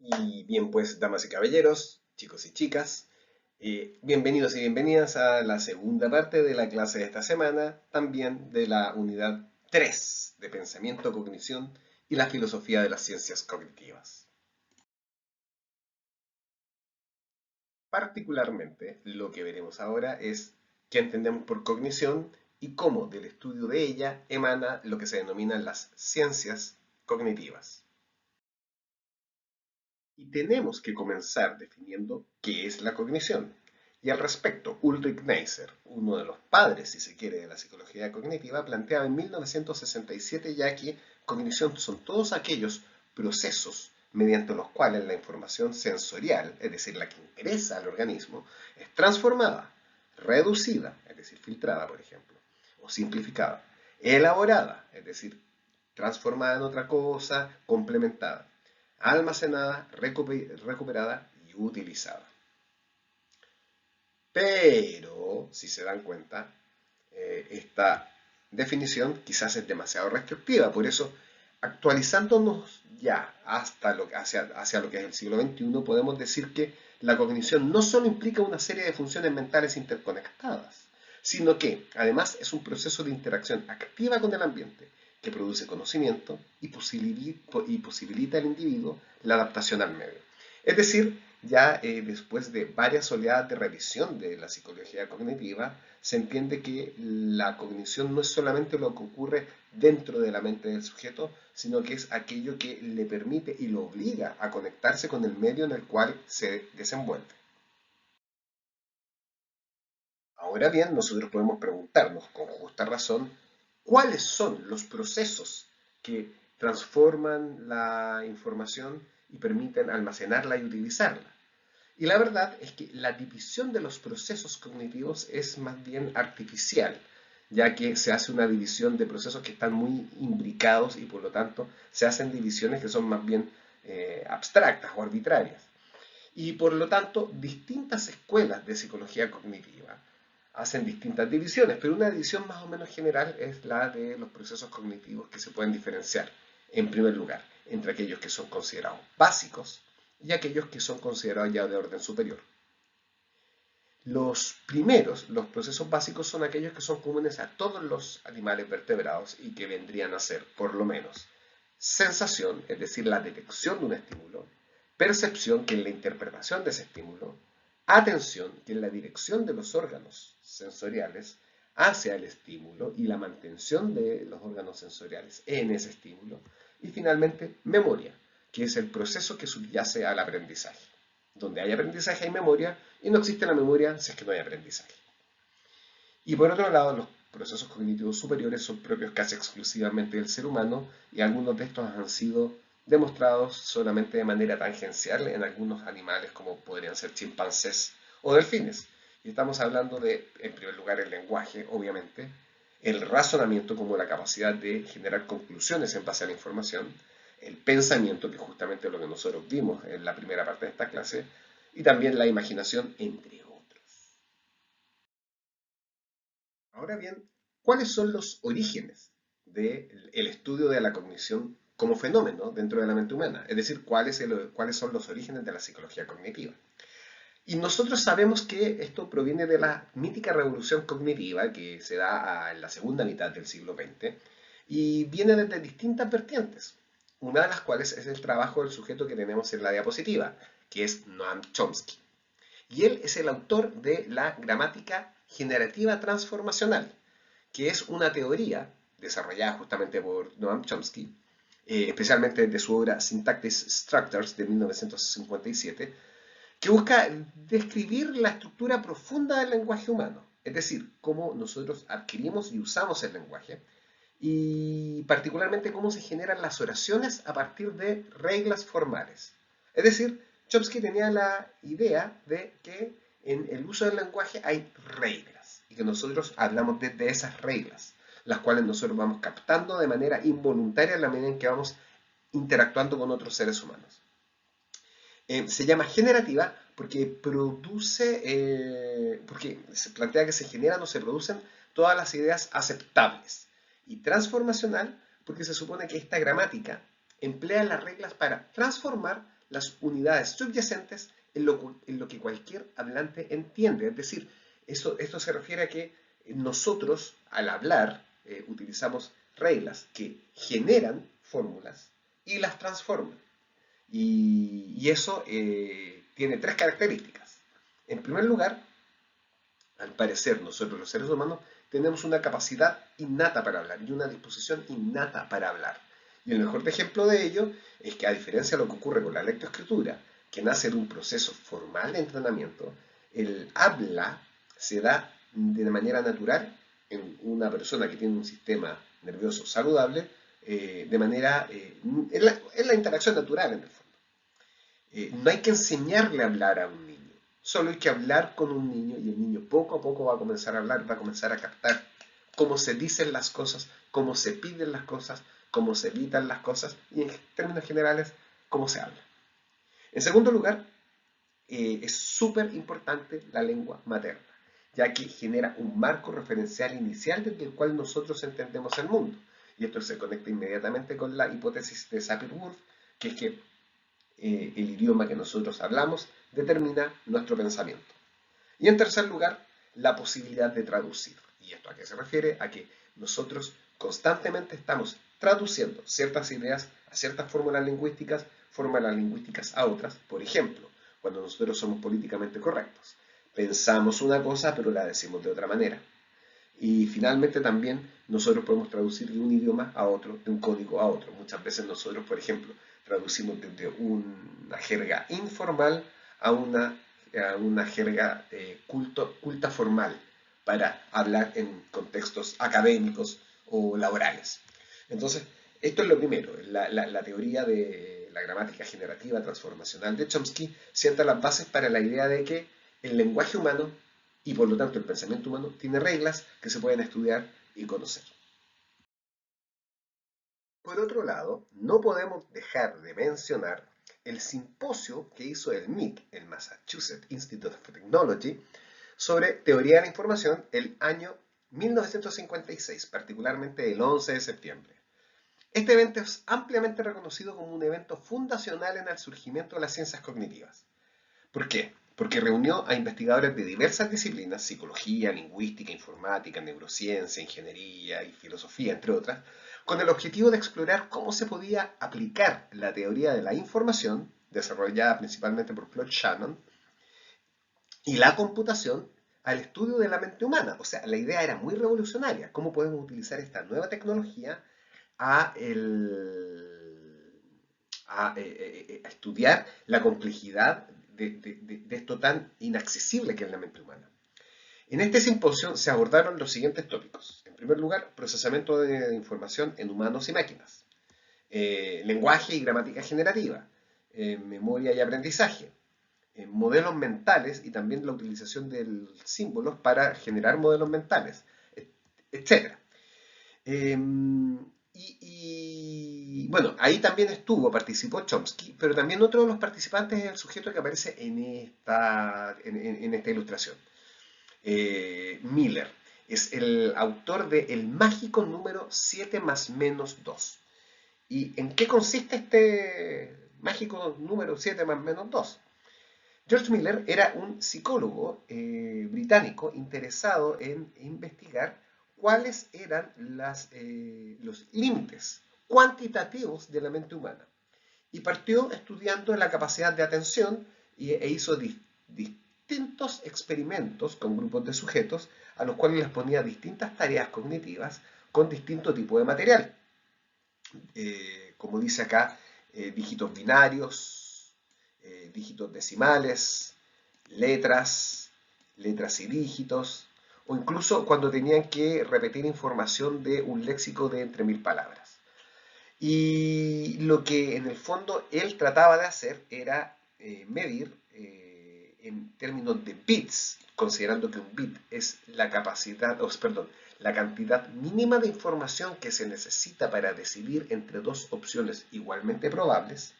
Y bien, pues, damas y caballeros, chicos y chicas, bienvenidos y bienvenidas a la segunda parte de la clase de esta semana, también de la unidad 3 de Pensamiento, Cognición y la Filosofía de las Ciencias Cognitivas. Particularmente, lo que veremos ahora es qué entendemos por cognición y cómo del estudio de ella emana lo que se denominan las ciencias cognitivas. Y tenemos que comenzar definiendo qué es la cognición. Y al respecto, Ulrich Neisser, uno de los padres, si se quiere, de la psicología cognitiva, planteaba en 1967 ya que cognición son todos aquellos procesos mediante los cuales la información sensorial, es decir, la que interesa al organismo, es transformada, reducida, es decir, filtrada, por ejemplo, o simplificada, elaborada, es decir, transformada en otra cosa, complementada, almacenada, recuperada y utilizada. Pero, si se dan cuenta, esta definición quizás es demasiado restrictiva. Por eso, actualizándonos ya hacia lo que es el siglo XXI, podemos decir que la cognición no solo implica una serie de funciones mentales interconectadas, sino que además es un proceso de interacción activa con el ambiente que produce conocimiento y posibilita al individuo la adaptación al medio. Es decir, ya después de varias oleadas de revisión de la psicología cognitiva, se entiende que la cognición no es solamente lo que ocurre dentro de la mente del sujeto, sino que es aquello que le permite y lo obliga a conectarse con el medio en el cual se desenvuelve. Ahora bien, nosotros podemos preguntarnos con justa razón cuáles son los procesos que transforman la información y permiten almacenarla y utilizarla. Y la verdad es que la división de los procesos cognitivos es más bien artificial, ya que se hace una división de procesos que están muy imbricados y por lo tanto se hacen divisiones que son más bien abstractas o arbitrarias. Y por lo tanto, distintas escuelas de psicología cognitiva hacen distintas divisiones, pero una división más o menos general es la de los procesos cognitivos que se pueden diferenciar, en primer lugar, entre aquellos que son considerados básicos y aquellos que son considerados ya de orden superior. Los primeros, los procesos básicos, son aquellos que son comunes a todos los animales vertebrados y que vendrían a ser, por lo menos, sensación, es decir, la detección de un estímulo, percepción, que es la interpretación de ese estímulo, atención, que es la dirección de los órganos sensoriales hacia el estímulo y la mantención de los órganos sensoriales en ese estímulo, y finalmente, memoria, que es el proceso que subyace al aprendizaje. Donde hay aprendizaje hay memoria y no existe la memoria si es que no hay aprendizaje. Y por otro lado, los procesos cognitivos superiores son propios casi exclusivamente del ser humano y algunos de estos han sido demostrados solamente de manera tangencial en algunos animales como podrían ser chimpancés o delfines. Y estamos hablando de, en primer lugar, el lenguaje, obviamente, el razonamiento como la capacidad de generar conclusiones en base a la información, el pensamiento, que es justamente lo que nosotros vimos en la primera parte de esta clase, y también la imaginación, entre otros. Ahora bien, ¿cuáles son los orígenes del estudio de la cognición como fenómeno dentro de la mente humana? Es decir, ¿cuáles son los orígenes de la psicología cognitiva? Y nosotros sabemos que esto proviene de la mítica revolución cognitiva que se da en la segunda mitad del siglo XX y viene desde distintas vertientes, una de las cuales es el trabajo del sujeto que tenemos en la diapositiva, que es Noam Chomsky. Y él es el autor de la gramática generativa transformacional, que es una teoría desarrollada justamente por Noam Chomsky, especialmente de su obra Syntactic Structures de 1957, que busca describir la estructura profunda del lenguaje humano, es decir, cómo nosotros adquirimos y usamos el lenguaje, y particularmente cómo se generan las oraciones a partir de reglas formales. Es decir, Chomsky tenía la idea de que en el uso del lenguaje hay reglas y que nosotros hablamos desde esas reglas, las cuales nosotros vamos captando de manera involuntaria en la medida en que vamos interactuando con otros seres humanos. Se llama generativa porque se plantea que se generan o se producen todas las ideas aceptables. Y transformacional porque se supone que esta gramática emplea las reglas para transformar las unidades subyacentes en lo que cualquier hablante entiende. Es decir, esto se refiere a que nosotros, al hablar, utilizamos reglas que generan fórmulas y las transforman. Y eso tiene tres características. En primer lugar, al parecer, nosotros los seres humanos tenemos una capacidad innata para hablar y una disposición innata para hablar. Y el mejor ejemplo de ello es que, a diferencia de lo que ocurre con la lectoescritura, que nace de un proceso formal de entrenamiento, el habla se da de manera natural en una persona que tiene un sistema nervioso saludable, de manera, es la interacción natural en el fondo. No hay que enseñarle a hablar a un niño, solo hay que hablar con un niño y el niño poco a poco va a comenzar a hablar, va a comenzar a captar cómo se dicen las cosas, cómo se piden las cosas, cómo se evitan las cosas y en términos generales, cómo se habla. En segundo lugar, es súper importante la lengua materna, ya que genera un marco referencial inicial desde el cual nosotros entendemos el mundo. Y esto se conecta inmediatamente con la hipótesis de Sapir-Whorf, que es que el idioma que nosotros hablamos determina nuestro pensamiento. Y en tercer lugar, la posibilidad de traducir. ¿Y esto a qué se refiere? A que nosotros constantemente estamos traduciendo ciertas ideas a ciertas fórmulas lingüísticas a otras. Por ejemplo, cuando nosotros somos políticamente correctos. Pensamos una cosa, pero la decimos de otra manera. Y finalmente también nosotros podemos traducir de un idioma a otro, de un código a otro. Muchas veces nosotros, por ejemplo, traducimos desde una jerga informal a una jerga culta formal para hablar en contextos académicos o laborales. Entonces, esto es lo primero, la teoría de la gramática generativa transformacional de Chomsky sienta las bases para la idea de que el lenguaje humano y por lo tanto el pensamiento humano tiene reglas que se pueden estudiar y conocer. Por otro lado, no podemos dejar de mencionar el simposio que hizo el MIT, el Massachusetts Institute of Technology, sobre teoría de la información el año 1956, particularmente el 11 de septiembre. Este evento es ampliamente reconocido como un evento fundacional en el surgimiento de las ciencias cognitivas. ¿Por qué? Porque reunió a investigadores de diversas disciplinas, psicología, lingüística, informática, neurociencia, ingeniería y filosofía, entre otras, con el objetivo de explorar cómo se podía aplicar la teoría de la información, desarrollada principalmente por Claude Shannon, y la computación al estudio de la mente humana. O sea, la idea era muy revolucionaria. ¿Cómo podemos utilizar esta nueva tecnología a estudiar la complejidad de esto tan inaccesible que es la mente humana? En este simposio se abordaron los siguientes tópicos. En primer lugar, procesamiento de información en humanos y máquinas, lenguaje y gramática generativa, memoria y aprendizaje, modelos mentales y también la utilización de símbolos para generar modelos mentales, etc. Bueno, ahí también participó Chomsky, pero también otro de los participantes es el sujeto que aparece en esta ilustración. Miller es el autor de El mágico número 7 más menos 2. ¿Y en qué consiste este mágico número 7 más menos 2? George Miller era un psicólogo británico interesado en investigar cuáles eran los límites cuantitativos de la mente humana. Y partió estudiando la capacidad de atención e hizo distintos experimentos con grupos de sujetos a los cuales les ponía distintas tareas cognitivas con distinto tipo de material. Como dice acá, dígitos binarios, dígitos decimales, letras y dígitos, o incluso cuando tenían que repetir información de un léxico de entre 1000 palabras. Y lo que en el fondo él trataba de hacer era medir en términos de bits, considerando que un bit es la cantidad mínima de información que se necesita para decidir entre dos opciones igualmente probables,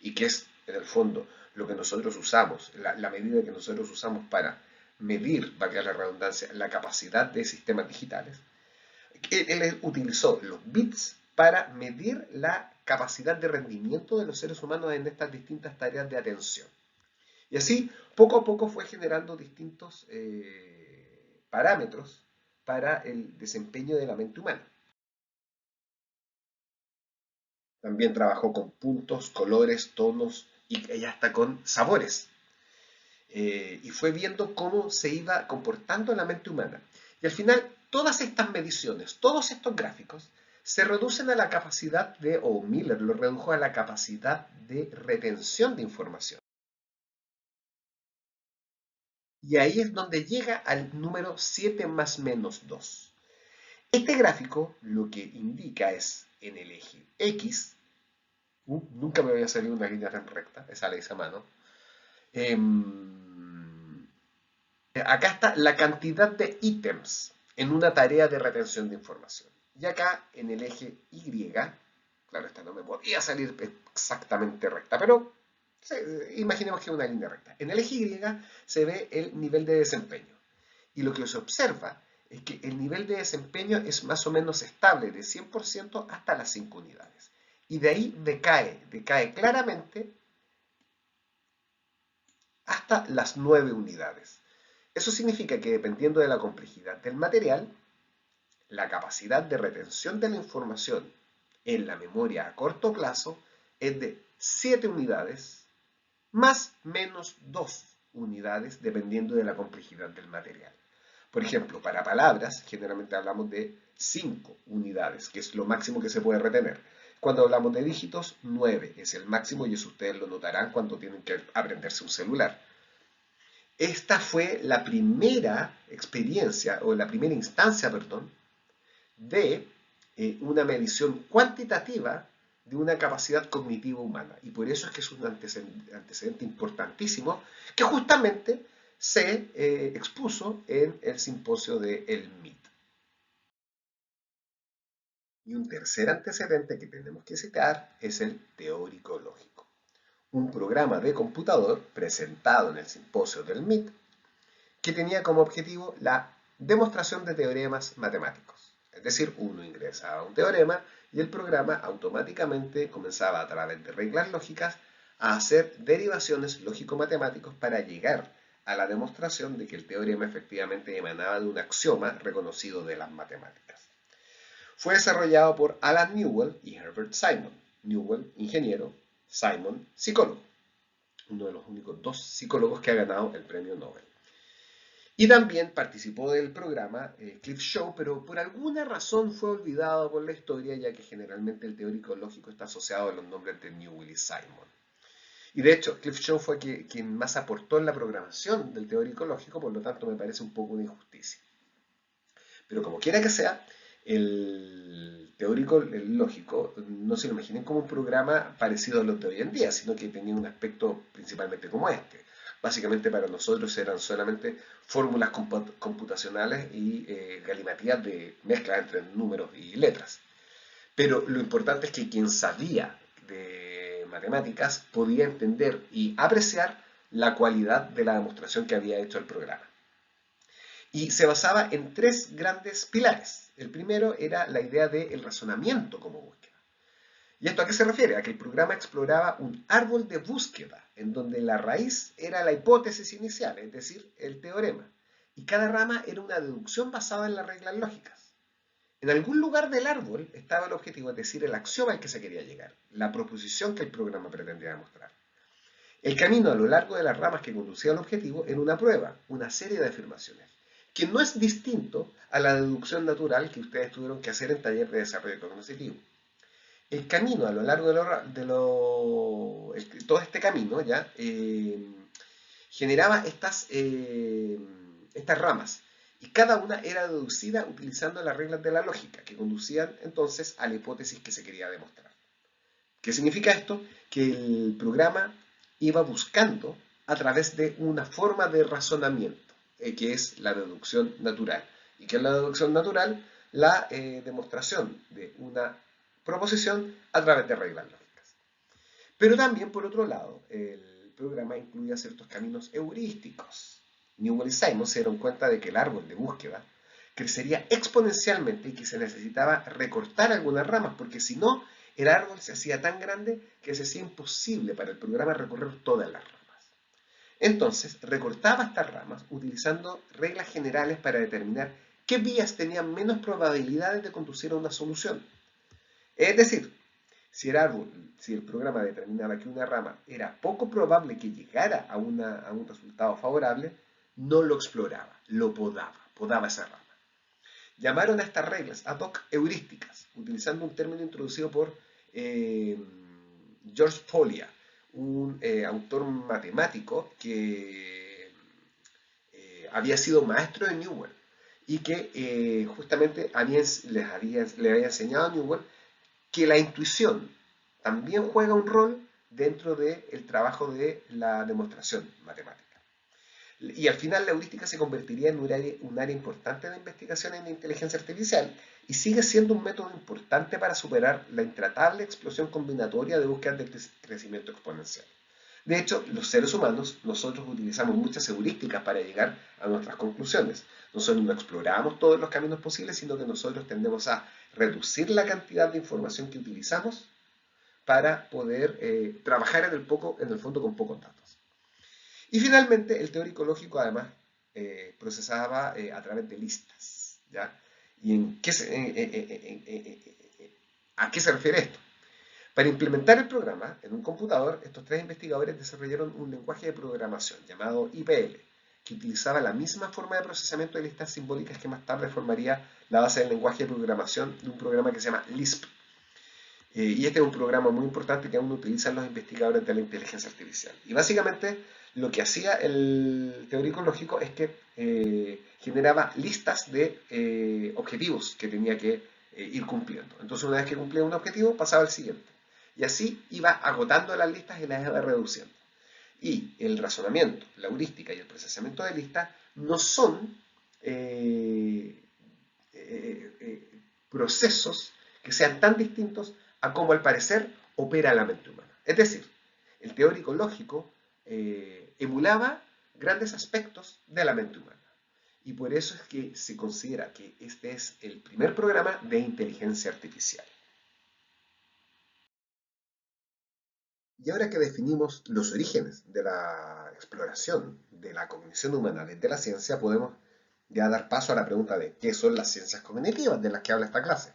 y que es en el fondo lo que nosotros usamos, la medida que nosotros usamos para medir, valga la redundancia, la capacidad de sistemas digitales. Él utilizó los bits para medir la capacidad de rendimiento de los seres humanos en estas distintas tareas de atención. Y así, poco a poco fue generando distintos parámetros para el desempeño de la mente humana. También trabajó con puntos, colores, tonos y hasta con sabores. Y fue viendo cómo se iba comportando la mente humana. Y al final, todas estas mediciones, todos estos gráficos, se reducen a la capacidad o Miller lo redujo a la capacidad de retención de información. Y ahí es donde llega al número 7 más menos 2. Este gráfico lo que indica es en el eje X, nunca me había salido una línea tan recta, esa la hice a mano. Acá está la cantidad de ítems en una tarea de retención de información. Y acá en el eje Y, claro, esta no me podía salir exactamente recta, pero imaginemos que es una línea recta. En el eje Y se ve el nivel de desempeño. Y lo que se observa es que el nivel de desempeño es más o menos estable, de 100% hasta las 5 unidades. Y de ahí decae claramente hasta las 9 unidades. Eso significa que dependiendo de la complejidad del material, la capacidad de retención de la información en la memoria a corto plazo es de 7 unidades más menos 2 unidades dependiendo de la complejidad del material. Por ejemplo, para palabras generalmente hablamos de 5 unidades, que es lo máximo que se puede retener. Cuando hablamos de dígitos, 9 es el máximo y eso ustedes lo notarán cuando tienen que aprenderse un celular. Esta fue la primera experiencia, o la primera instancia, perdón, de una medición cuantitativa de una capacidad cognitiva humana. Y por eso es que es un antecedente importantísimo que justamente se expuso en el simposio de El MIT. Y un tercer antecedente que tenemos que citar es el teórico lógico, un programa de computador presentado en el simposio del MIT que tenía como objetivo la demostración de teoremas matemáticos. Es decir, uno ingresaba un teorema y el programa automáticamente comenzaba a través de reglas lógicas a hacer derivaciones lógico-matemáticos para llegar a la demostración de que el teorema efectivamente emanaba de un axioma reconocido de las matemáticas. Fue desarrollado por Alan Newell y Herbert Simon. Newell, ingeniero; Simon, psicólogo. Uno de los únicos 2 psicólogos que ha ganado el premio Nobel. Y también participó del programa Cliff Shaw, pero por alguna razón fue olvidado por la historia, ya que generalmente el teórico lógico está asociado a los nombres de Newell y Simon. Y de hecho, Cliff Shaw fue quien más aportó en la programación del teórico lógico, por lo tanto me parece un poco una injusticia. Pero como quiera que sea, el teórico lógico no se lo imaginen como un programa parecido a los de hoy en día, sino que tenía un aspecto principalmente como este. Básicamente para nosotros eran solamente fórmulas computacionales y galimatías de mezcla entre números y letras. Pero lo importante es que quien sabía de matemáticas podía entender y apreciar la cualidad de la demostración que había hecho el programa. Y se basaba en 3 grandes pilares. El primero era la idea del razonamiento como búsqueda. ¿Y esto a qué se refiere? A que el programa exploraba un árbol de búsqueda, en donde la raíz era la hipótesis inicial, es decir, el teorema, y cada rama era una deducción basada en las reglas lógicas. En algún lugar del árbol estaba el objetivo, es decir, el axioma al que se quería llegar, la proposición que el programa pretendía demostrar. El camino a lo largo de las ramas que conducía al objetivo era una prueba, una serie de afirmaciones, que no es distinto a la deducción natural que ustedes tuvieron que hacer en taller de desarrollo cognitivo. El camino a lo largo de todo este camino ya generaba estas ramas y cada una era deducida utilizando las reglas de la lógica que conducían entonces a la hipótesis que se quería demostrar. ¿Qué significa esto? Que el programa iba buscando a través de una forma de razonamiento, que es la deducción natural. ¿Y qué es la deducción natural? La demostración de una proposición a través de reglas lógicas. Pero también, por otro lado, el programa incluía ciertos caminos heurísticos. Newell y Simon se dieron cuenta de que el árbol de búsqueda crecería exponencialmente y que se necesitaba recortar algunas ramas, porque si no, El árbol se hacía tan grande que se hacía imposible para el programa recorrer todas las ramas. Entonces, recortaba estas ramas utilizando reglas generales para determinar qué vías tenían menos probabilidades de conducir a una solución. Es decir, si el programa determinaba que una rama era poco probable que llegara a un resultado favorable, no lo exploraba, lo podaba esa rama. Llamaron a estas reglas ad hoc heurísticas, utilizando un término introducido por George Follia, un autor matemático que había sido maestro de Newell y que justamente le había enseñado a Newell que la intuición también juega un rol dentro del trabajo de la demostración matemática. Y al final la heurística se convertiría en un área importante de investigación en inteligencia artificial y sigue siendo un método importante para superar la intratable explosión combinatoria de búsqueda de crecimiento exponencial. De hecho, los seres humanos, nosotros utilizamos muchas heurísticas para llegar a nuestras conclusiones. Nosotros no exploramos todos los caminos posibles, sino que nosotros tendemos a reducir la cantidad de información que utilizamos para poder trabajar en el fondo con pocos datos. Y finalmente, el teórico lógico además procesaba a través de listas. ¿Ya? ¿Y a qué se refiere esto? Para implementar el programa en un computador, estos tres investigadores desarrollaron un lenguaje de programación llamado IPL, que utilizaba la misma forma de procesamiento de listas simbólicas que más tarde formaría la base del lenguaje de programación de un programa que se llama Lisp. Y este es un programa muy importante que aún utilizan los investigadores de la inteligencia artificial. Y básicamente lo que hacía el teórico lógico es que generaba listas de objetivos que tenía que ir cumpliendo. Entonces una vez que cumplía un objetivo pasaba al siguiente. Y así iba agotando las listas y las iba reduciendo. Y el razonamiento, la heurística y el procesamiento de listas no son procesos que sean tan distintos a cómo al parecer opera la mente humana. Es decir, el teórico lógico emulaba grandes aspectos de la mente humana. Y por eso es que se considera que este es el primer programa de inteligencia artificial. Y ahora que definimos los orígenes de la exploración de la cognición humana desde la ciencia, podemos ya dar paso a la pregunta de qué son las ciencias cognitivas de las que habla esta clase.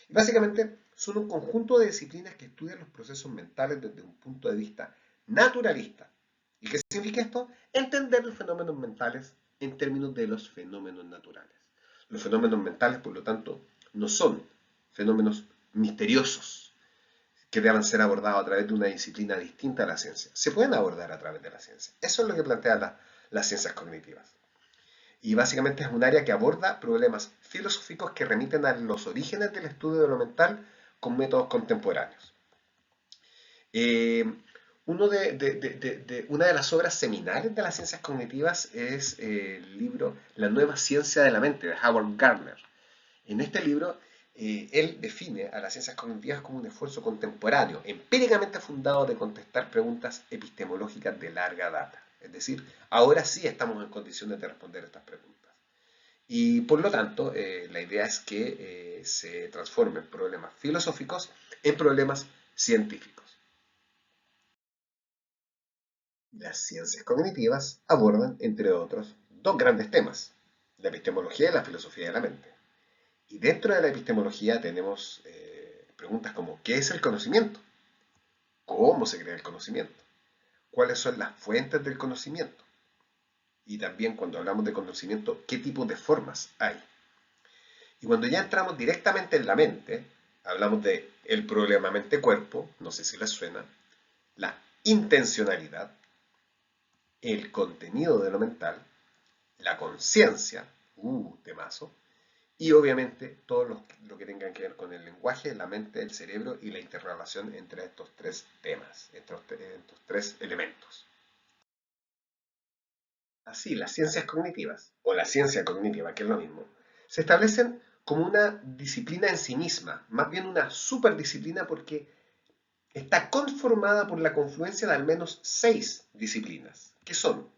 Y básicamente son un conjunto de disciplinas que estudian los procesos mentales desde un punto de vista naturalista. ¿Y qué significa esto? Entender los fenómenos mentales en términos de los fenómenos naturales. Los fenómenos mentales, por lo tanto, no son fenómenos misteriosos que deban ser abordados a través de una disciplina distinta a la ciencia. Se pueden abordar a través de la ciencia. Eso es lo que plantean las ciencias cognitivas. Y básicamente es un área que aborda problemas filosóficos que remiten a los orígenes del estudio de lo mental con métodos contemporáneos. Una de las obras seminales de las ciencias cognitivas es el libro La nueva ciencia de la mente, de Howard Gardner. En este libro, él define a las ciencias cognitivas como un esfuerzo contemporáneo, empíricamente fundado de contestar preguntas epistemológicas de larga data. Es decir, ahora sí estamos en condiciones de responder estas preguntas. Y por lo tanto, la idea es que se transformen problemas filosóficos en problemas científicos. Las ciencias cognitivas abordan, entre otros, dos grandes temas, la epistemología y la filosofía de la mente. Y dentro de la epistemología tenemos preguntas como ¿qué es el conocimiento? ¿Cómo se crea el conocimiento? ¿Cuáles son las fuentes del conocimiento? Y también cuando hablamos de conocimiento, ¿qué tipo de formas hay? Y cuando ya entramos directamente en la mente, hablamos de el problema mente-cuerpo, no sé si les suena, la intencionalidad, el contenido de lo mental, la conciencia, temazo, y obviamente todo lo que tenga que ver con el lenguaje, la mente, el cerebro y la interrelación entre estos tres temas, estos tres elementos. Así, las ciencias cognitivas, o la ciencia cognitiva, que es lo mismo, se establecen como una disciplina en sí misma, más bien una superdisciplina porque está conformada por la confluencia de al menos 6 disciplinas, que son,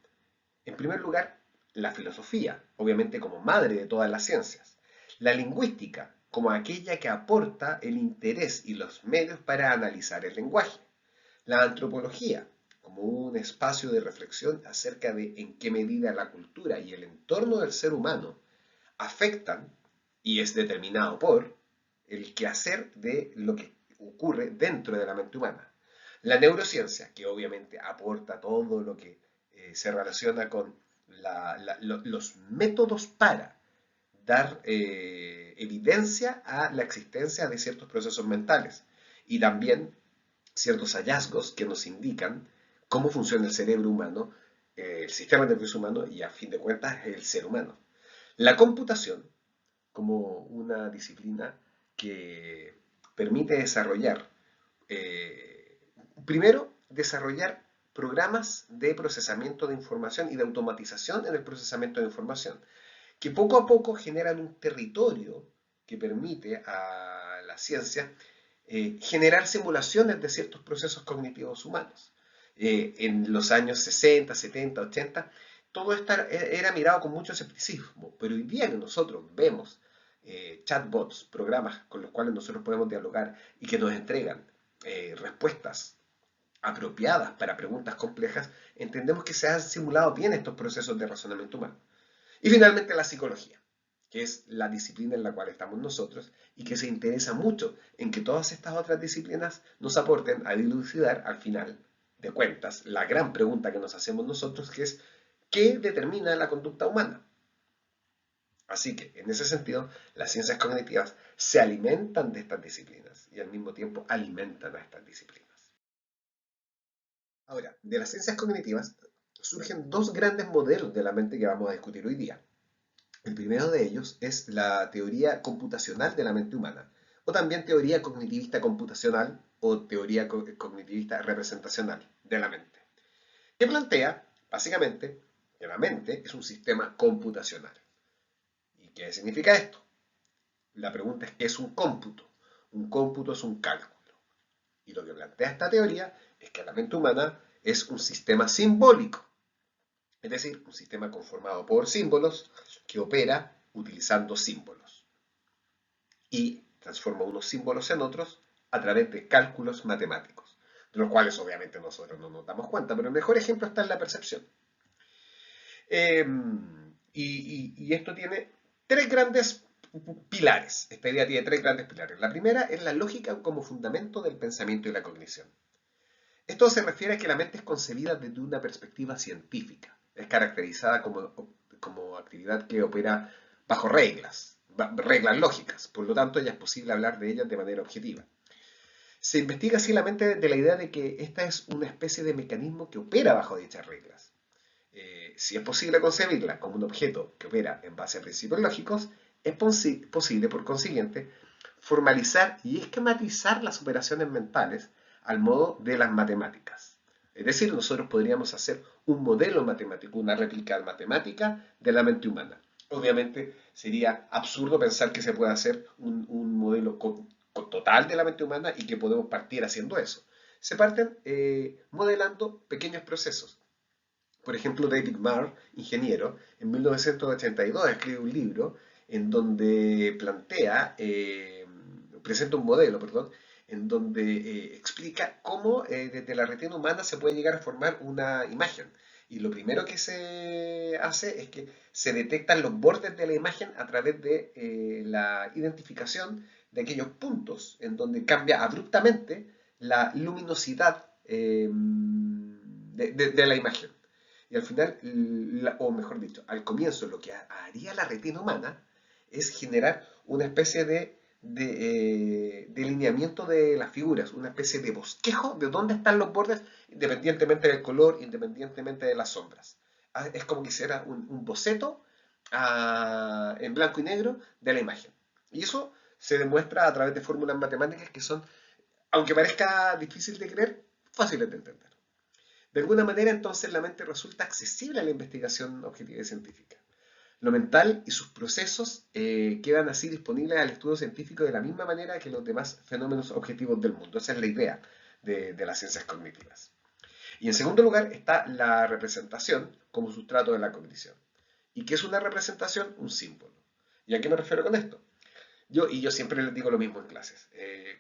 en primer lugar, la filosofía, obviamente como madre de todas las ciencias, la lingüística, como aquella que aporta el interés y los medios para analizar el lenguaje. La antropología, como un espacio de reflexión acerca de en qué medida la cultura y el entorno del ser humano afectan y es determinado por el quehacer de lo que ocurre dentro de la mente humana. La neurociencia, que obviamente aporta todo lo que se relaciona con los métodos para dar evidencia a la existencia de ciertos procesos mentales y también ciertos hallazgos que nos indican cómo funciona el cerebro humano, el sistema nervioso humano y a fin de cuentas el ser humano. La computación, como una disciplina que permite desarrollar, primero, desarrollar programas de procesamiento de información y de automatización en el procesamiento de información, que poco a poco generan un territorio que permite a la ciencia generar simulaciones de ciertos procesos cognitivos humanos. En los años 60, 70, 80, todo esto era mirado con mucho escepticismo, pero hoy día que nosotros vemos chatbots, programas con los cuales nosotros podemos dialogar y que nos entregan respuestas apropiadas para preguntas complejas, entendemos que se han simulado bien estos procesos de razonamiento humano. Y finalmente la psicología, que es la disciplina en la cual estamos nosotros y que se interesa mucho en que todas estas otras disciplinas nos aporten a dilucidar al final de cuentas la gran pregunta que nos hacemos nosotros, que es ¿qué determina la conducta humana? Así que, en ese sentido, las ciencias cognitivas se alimentan de estas disciplinas y al mismo tiempo alimentan a estas disciplinas. Ahora, de las ciencias cognitivas surgen dos grandes modelos de la mente que vamos a discutir hoy día. El primero de ellos es la teoría computacional de la mente humana, o también teoría cognitivista computacional o teoría cognitivista representacional de la mente, que plantea, básicamente, que la mente es un sistema computacional. ¿Y qué significa esto? La pregunta es, ¿qué es un cómputo? Un cómputo es un cálculo. Y lo que plantea esta teoría es que la mente humana es un sistema simbólico, es decir, un sistema conformado por símbolos que opera utilizando símbolos y transforma unos símbolos en otros a través de cálculos matemáticos, de los cuales obviamente nosotros no nos damos cuenta, pero el mejor ejemplo está en la percepción. Eh, y esto tiene tres grandes pilares. Esta idea tiene tres grandes pilares. La primera es la lógica como fundamento del pensamiento y la cognición. Esto se refiere a que la mente es concebida desde una perspectiva científica. Es caracterizada como actividad que opera bajo reglas, reglas lógicas. Por lo tanto, ya es posible hablar de ellas de manera objetiva. Se investiga así la mente de la idea de que esta es una especie de mecanismo que opera bajo dichas reglas. Si es posible concebirla como un objeto que opera en base a principios lógicos, es posible, por consiguiente, formalizar y esquematizar las operaciones mentales al modo de las matemáticas. Es decir, nosotros podríamos hacer un modelo matemático, una réplica matemática de la mente humana. Obviamente sería absurdo pensar que se puede hacer un modelo total de la mente humana y que podemos partir haciendo eso. Se parten modelando pequeños procesos. Por ejemplo, David Marr, ingeniero, en 1982 escribe un libro en donde presenta un modelo, perdón, en donde explica cómo desde la retina humana se puede llegar a formar una imagen. Y lo primero que se hace es que se detectan los bordes de la imagen a través de la identificación de aquellos puntos en donde cambia abruptamente la luminosidad de la imagen. Y al final, o mejor dicho, al comienzo lo que haría la retina humana es generar una especie de delineamiento de las figuras, una especie de bosquejo de dónde están los bordes, independientemente del color, independientemente de las sombras. Es como que hiciera un boceto en blanco y negro de la imagen. Y eso se demuestra a través de fórmulas matemáticas que son, aunque parezca difícil de creer, fáciles de entender. De alguna manera, entonces, la mente resulta accesible a la investigación objetiva y científica. Lo mental y sus procesos quedan así disponibles al estudio científico de la misma manera que los demás fenómenos objetivos del mundo. Esa es la idea de las ciencias cognitivas. Y en segundo lugar está la representación como sustrato de la cognición. ¿Y qué es una representación? Un símbolo. ¿Y a qué me refiero con esto? Yo siempre les digo lo mismo en clases.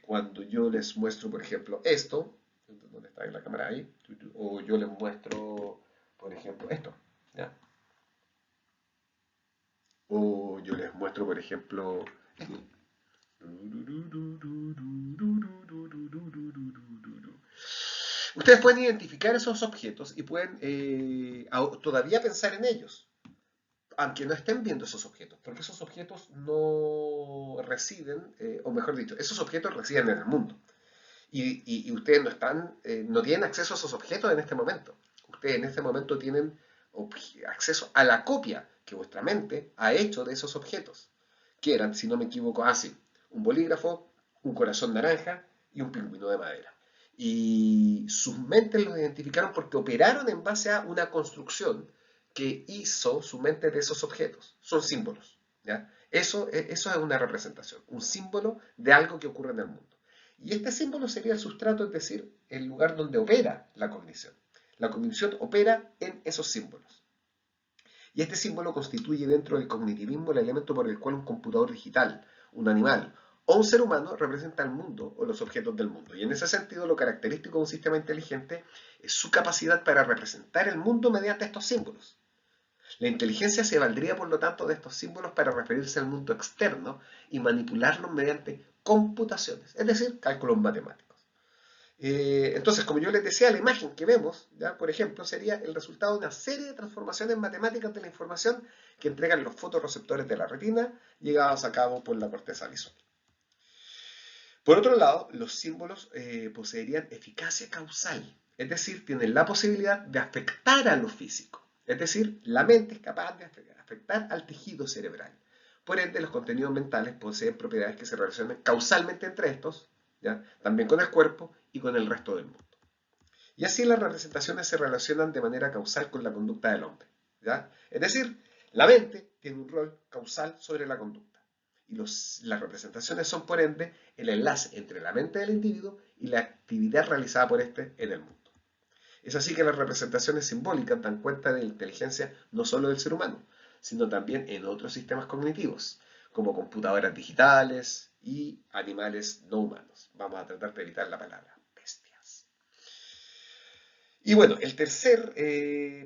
Cuando yo les muestro, por ejemplo, esto, ¿dónde está la cámara ahí? O yo les muestro, por ejemplo, esto, ¿ya? O yo les muestro, por ejemplo, esto. Ustedes pueden identificar esos objetos y pueden todavía pensar en ellos, aunque no estén viendo esos objetos, porque esos objetos no residen, o mejor dicho, esos objetos residen en el mundo. Y ustedes no están, no tienen acceso a esos objetos en este momento. Ustedes en este momento tienen acceso a la copia que vuestra mente ha hecho de esos objetos, que eran, si no me equivoco, así, un bolígrafo, un corazón naranja y un pingüino de madera. Y sus mentes los identificaron porque operaron en base a una construcción que hizo su mente de esos objetos. Son símbolos. ¿Ya? Eso es una representación, un símbolo de algo que ocurre en el mundo. Y este símbolo sería el sustrato, es decir, el lugar donde opera la cognición. La cognición opera en esos símbolos. Y este símbolo constituye dentro del cognitivismo el elemento por el cual un computador digital, un animal o un ser humano representa el mundo o los objetos del mundo. Y en ese sentido, lo característico de un sistema inteligente es su capacidad para representar el mundo mediante estos símbolos. La inteligencia se valdría, por lo tanto, de estos símbolos para referirse al mundo externo y manipularlos mediante computaciones, es decir, cálculos matemáticos. Entonces, como yo les decía, la imagen que vemos, ¿ya? Por ejemplo, sería el resultado de una serie de transformaciones matemáticas de la información que entregan los fotorreceptores de la retina, llegados a cabo por la corteza visual. Por otro lado, los símbolos poseerían eficacia causal, es decir, tienen la posibilidad de afectar a lo físico. Es decir, la mente es capaz de afectar al tejido cerebral. Por ende, los contenidos mentales poseen propiedades que se relacionan causalmente entre estos, ¿ya? También con el cuerpo y con el resto del mundo. Y así las representaciones se relacionan de manera causal con la conducta del hombre. ¿Ya? Es decir, la mente tiene un rol causal sobre la conducta. Y las representaciones son, por ende, el enlace entre la mente del individuo y la actividad realizada por éste en el mundo. Es así que las representaciones simbólicas dan cuenta de la inteligencia no solo del ser humano, sino también en otros sistemas cognitivos, como computadoras digitales y animales no humanos. Vamos a tratar de evitar la palabra bestias. Y bueno, el tercer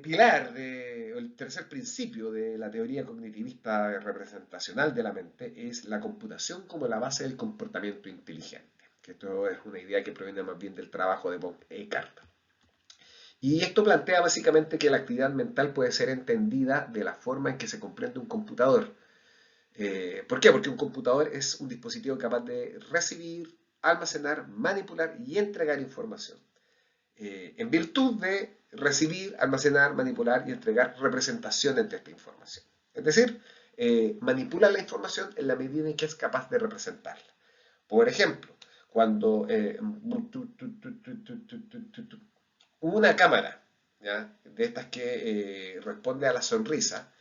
pilar, o el tercer principio de la teoría cognitivista representacional de la mente es la computación como la base del comportamiento inteligente. Que esto es una idea que proviene más bien del trabajo de von Eckhart. Y esto plantea básicamente que la actividad mental puede ser entendida de la forma en que se comprende un computador. ¿Por qué? Porque un computador es un dispositivo capaz de recibir, almacenar, manipular y entregar información. En virtud de recibir, almacenar, manipular y entregar representaciones de esta información. Es decir, manipula la información en la medida en que es capaz de representarla. Por ejemplo, cuando una cámara, ¿ya? De estas que responde a la sonrisa,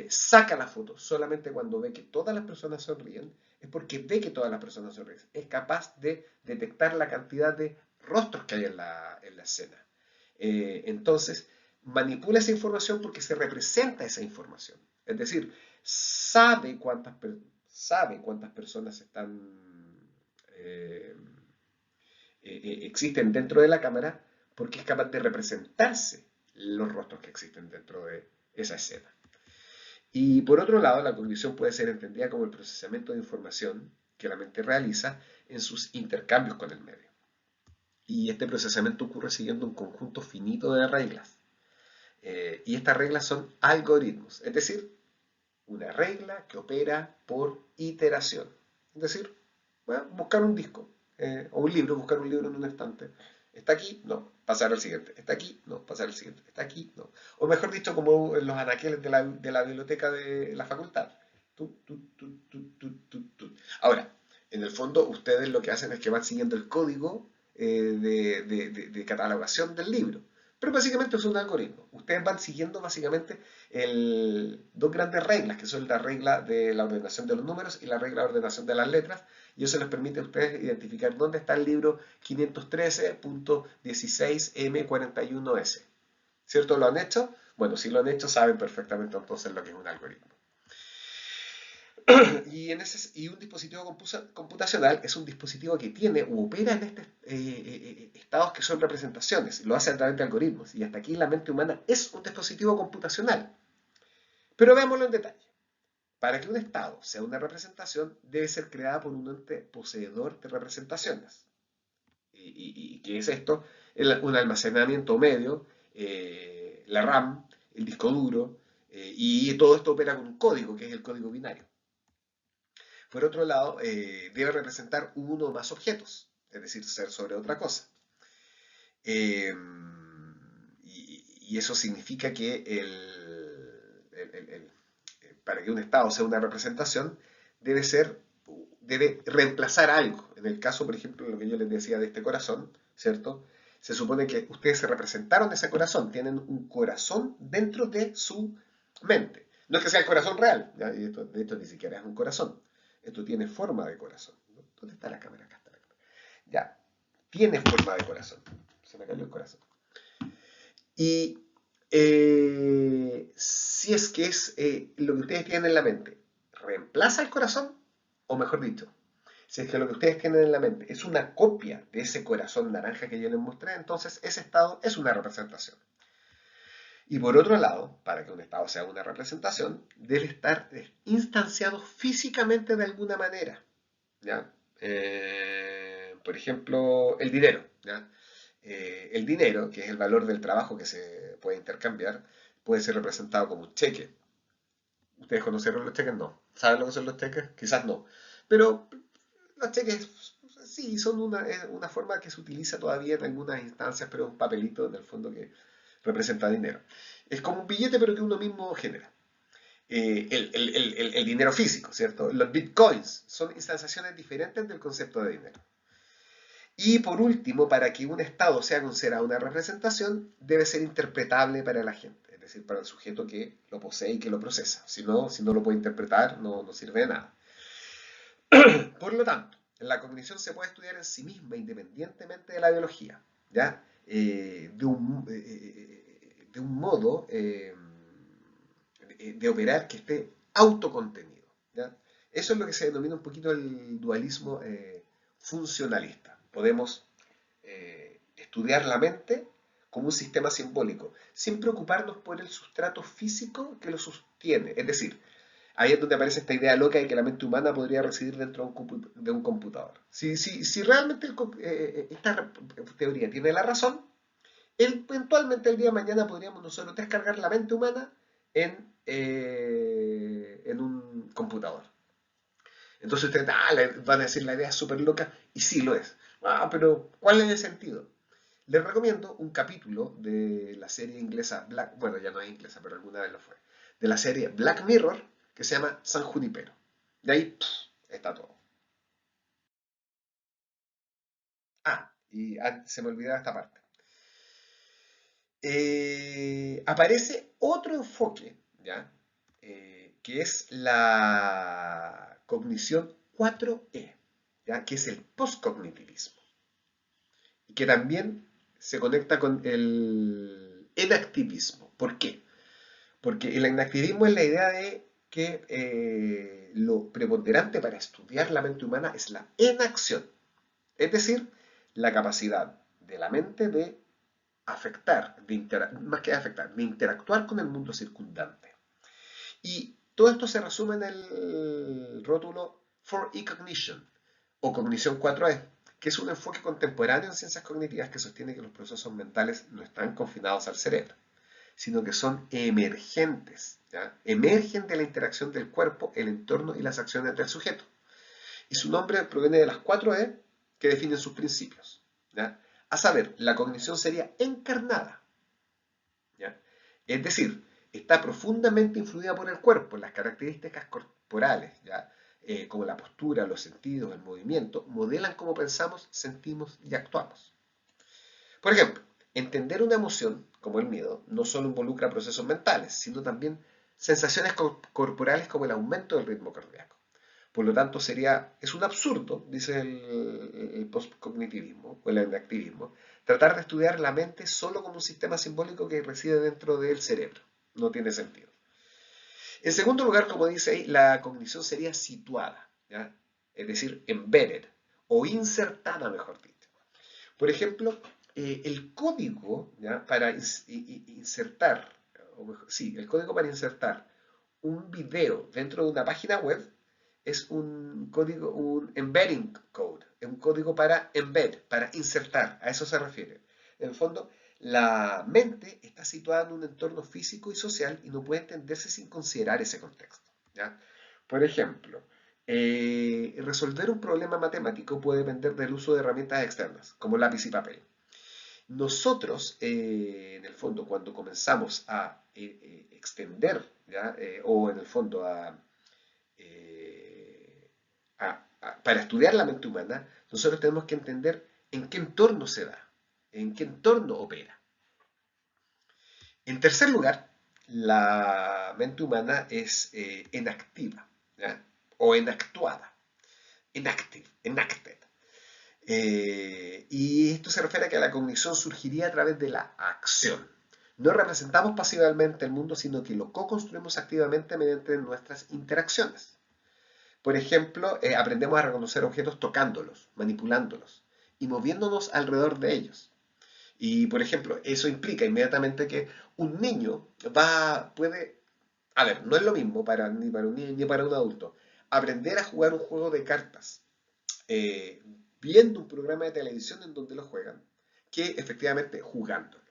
saca la foto solamente cuando ve que todas las personas sonríen, es porque ve que todas las personas sonríen. Es capaz de detectar la cantidad de rostros que hay en la escena. Entonces, manipula esa información porque se representa esa información. Es decir, sabe cuántas personas eh, existen dentro de la cámara porque es capaz de representarse los rostros que existen dentro de esa escena. Y por otro lado, la cognición puede ser entendida como el procesamiento de información que la mente realiza en sus intercambios con el medio. Y este procesamiento ocurre siguiendo un conjunto finito de reglas. Y estas reglas son algoritmos, es decir, una regla que opera por iteración. Es decir, bueno, buscar un disco o un libro, buscar un libro en un estante. ¿Está aquí? No. Pasar al siguiente. ¿Está aquí? No. Pasar al siguiente. ¿Está aquí? No. O mejor dicho, como en los anaqueles de la biblioteca de la facultad. Ahora, en el fondo, ustedes lo que hacen es que van siguiendo el código de catalogación del libro. Pero básicamente es un algoritmo. Ustedes van siguiendo básicamente dos grandes reglas, que son la regla de la ordenación de los números y la regla de ordenación de las letras, y eso les permite a ustedes identificar dónde está el libro 513.16M41S. ¿Cierto? ¿Lo han hecho? Bueno, si lo han hecho, saben perfectamente entonces lo que es un algoritmo. Y un dispositivo computacional es un dispositivo que tiene u opera en estos estados que son representaciones, lo hace a través de algoritmos. Y hasta aquí la mente humana es un dispositivo computacional. Pero veámoslo en detalle. Para que un estado sea una representación, debe ser creada por un ente poseedor de representaciones. ¿Y qué es esto? Un almacenamiento medio, la RAM, el disco duro, y todo esto opera con un código, que es el código binario. Por otro lado, debe representar uno o más objetos, es decir, ser sobre otra cosa. Eh, y eso significa que para que un estado sea una representación, debe debe reemplazar algo. En el caso, por ejemplo, lo que yo les decía de este corazón, ¿cierto? Se supone que ustedes se representaron ese corazón, tienen un corazón dentro de su mente. No es que sea el corazón real, ¿ya? Y de esto ni siquiera es un corazón. Esto tiene forma de corazón. ¿Dónde está la cámara? Acá está la cámara. Ya, tiene forma de corazón. Se me cayó el corazón. Y si es que es lo que ustedes tienen en la mente, ¿reemplaza el corazón? O mejor dicho, si es que lo que ustedes tienen en la mente es una copia de ese corazón naranja que yo les mostré, entonces ese estado es una representación. Y por otro lado, para que un estado sea una representación, debe estar instanciado físicamente de alguna manera. ¿Ya? Por ejemplo, el dinero. ¿Ya? El dinero, que es el valor del trabajo que se puede intercambiar, puede ser representado como un cheque. ¿Ustedes conocieron los cheques? No. ¿Saben lo que son los cheques? Quizás no. Pero los cheques sí son una forma que se utiliza todavía en algunas instancias, pero es un papelito en el fondo que representa dinero. Es como un billete, pero que uno mismo genera. El dinero físico, ¿cierto? Los bitcoins son instanciaciones diferentes del concepto de dinero. Y por último, para que un estado sea considerado una representación, debe ser interpretable para la gente, es decir, para el sujeto que lo posee y que lo procesa. Si no lo puede interpretar, no sirve de nada. Por lo tanto, la cognición se puede estudiar en sí misma independientemente de la biología, ¿ya? De un modo de operar que esté autocontenido, ¿ya? Eso es lo que se denomina un poquito el dualismo funcionalista. Podemos estudiar la mente como un sistema simbólico, sin preocuparnos por el sustrato físico que lo sostiene. Es decir, ahí es donde aparece esta idea loca de que la mente humana podría residir dentro de un computador. Si realmente esta teoría tiene la razón, eventualmente el día de mañana podríamos nosotros descargar la mente humana en un computador. Entonces ustedes van a decir la idea es súper loca, y sí lo es. Pero ¿cuál es el sentido? Les recomiendo un capítulo de la serie inglesa bueno, ya no es inglesa, pero alguna vez lo fue, de la serie Black Mirror, que se llama San Junipero. De ahí está todo. Se me olvidaba esta parte. Aparece otro enfoque, ¿ya? Que es la cognición 4E, ¿ya? Que es el postcognitivismo, y que también se conecta con el enactivismo. ¿Por qué? Porque el enactivismo es la idea de que lo preponderante para estudiar la mente humana es la enacción, es decir, la capacidad de la mente de afectar, más que afectar, de interactuar con el mundo circundante. Y todo esto se resume en el rótulo 4E Cognition, o Cognición 4E, que es un enfoque contemporáneo en ciencias cognitivas que sostiene que los procesos mentales no están confinados al cerebro, sino que son emergentes, ¿ya? Emergen de la interacción del cuerpo, el entorno y las acciones del sujeto. Y su nombre proviene de las 4E que definen sus principios, ¿ya? A saber, la cognición sería encarnada, ¿ya? Es decir, está profundamente influida por el cuerpo, las características corporales, ¿ya? Como la postura, los sentidos, el movimiento, modelan cómo pensamos, sentimos y actuamos. Por ejemplo, entender una emoción, como el miedo, no solo involucra procesos mentales, sino también sensaciones corporales como el aumento del ritmo cardíaco. Por lo tanto, es un absurdo, dice el postcognitivismo o el activismo, tratar de estudiar la mente solo como un sistema simbólico que reside dentro del cerebro. No tiene sentido. En segundo lugar, como dice ahí, la cognición sería situada, ¿ya? Es decir, embedded o insertada, mejor dicho. Por ejemplo, el código, ¿ya? Para insertar, sí, el código para insertar un video dentro de una página web es un código, un embedding code, es un código para embed, para insertar, a eso se refiere. En el fondo, la mente está situada en un entorno físico y social y no puede entenderse sin considerar ese contexto, ¿ya? Por ejemplo, resolver un problema matemático puede depender del uso de herramientas externas, como lápiz y papel. Nosotros, en el fondo, cuando comenzamos a extender, ¿ya? O en el fondo eh, para estudiar la mente humana, nosotros tenemos que entender en qué entorno se da, en qué entorno opera. En tercer lugar, la mente humana es enactiva, ¿ya? O enactuada, enacted. Y esto se refiere a que la cognición surgiría a través de la acción. No representamos pasivamente el mundo, sino que lo co-construimos activamente mediante nuestras interacciones. Por ejemplo, aprendemos a reconocer objetos tocándolos, manipulándolos y moviéndonos alrededor de ellos. Y, por ejemplo, eso implica inmediatamente que un niño puede, a ver, no es lo mismo ni para un niño ni para un adulto, aprender a jugar un juego de cartas eh, viendo un programa de televisión en donde lo juegan, que efectivamente jugándolo.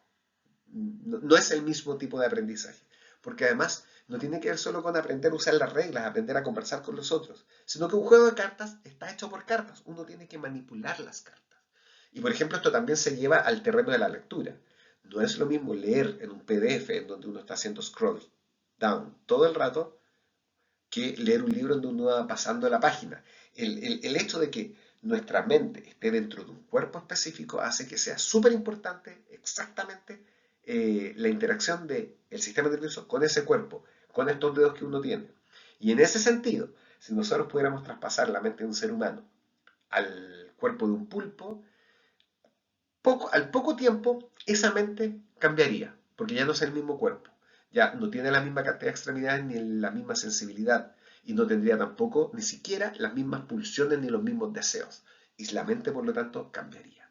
No es el mismo tipo de aprendizaje, porque además no tiene que ver solo con aprender a usar las reglas, aprender a conversar con los otros, sino que un juego de cartas está hecho por cartas, uno tiene que manipular las cartas. Y por ejemplo, esto también se lleva al terreno de la lectura. No es lo mismo leer en un PDF en donde uno está haciendo scroll down todo el rato que leer un libro en donde uno va pasando la página. El hecho de que nuestra mente esté dentro de un cuerpo específico hace que sea súper importante exactamente la interacción del sistema nervioso con ese cuerpo, con estos dedos que uno tiene. Y en ese sentido, si nosotros pudiéramos traspasar la mente de un ser humano al cuerpo de un pulpo, al poco tiempo esa mente cambiaría, porque ya no es el mismo cuerpo, ya no tiene la misma cantidad de extremidades ni la misma sensibilidad y no tendría tampoco ni siquiera las mismas pulsiones ni los mismos deseos. Y la mente, por lo tanto, cambiaría.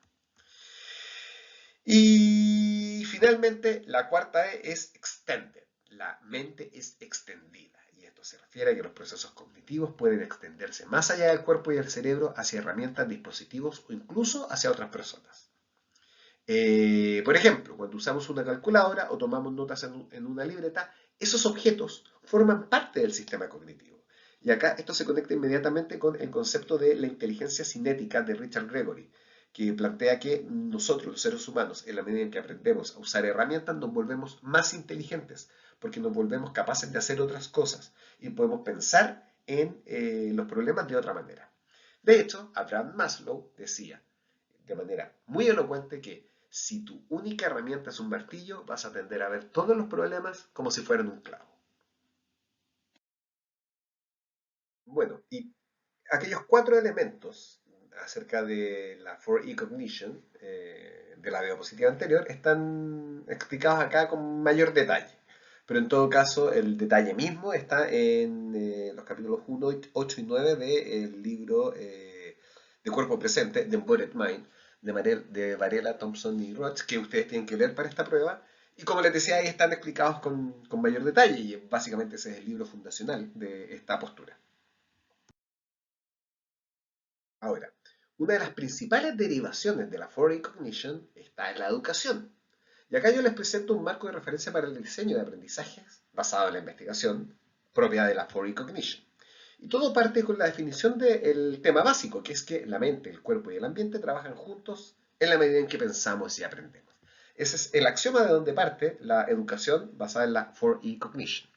Y finalmente, la cuarta E es extended. La mente es extendida. Y esto se refiere a que los procesos cognitivos pueden extenderse más allá del cuerpo y el cerebro hacia herramientas, dispositivos o incluso hacia otras personas. Por ejemplo, cuando usamos una calculadora o tomamos notas en una libreta, esos objetos forman parte del sistema cognitivo. Y acá esto se conecta inmediatamente con el concepto de la inteligencia cinética de Richard Gregory, que plantea que nosotros, los seres humanos, en la medida en que aprendemos a usar herramientas, nos volvemos más inteligentes, porque nos volvemos capaces de hacer otras cosas y podemos pensar en los problemas de otra manera. De hecho, Abraham Maslow decía de manera muy elocuente que si tu única herramienta es un martillo, vas a tender a ver todos los problemas como si fueran un clavo. Bueno, y aquellos cuatro elementos acerca de la 4E Cognition, de la diapositiva anterior, están explicados acá con mayor detalle. Pero en todo caso, el detalle mismo está en los capítulos 1, 8 y 9 del libro de Cuerpo Presente, The Embodied Mind, de Varela, Thompson y Roach, que ustedes tienen que leer para esta prueba. Y como les decía, ahí están explicados con mayor detalle y básicamente ese es el libro fundacional de esta postura. Ahora, una de las principales derivaciones de la 4E Cognition está en la educación. Y acá yo les presento un marco de referencia para el diseño de aprendizajes basado en la investigación propia de la 4E Cognition. Y todo parte con la definición del tema básico, que es que la mente, el cuerpo y el ambiente trabajan juntos en la medida en que pensamos y aprendemos. Ese es el axioma de donde parte la educación basada en la 4E Cognition.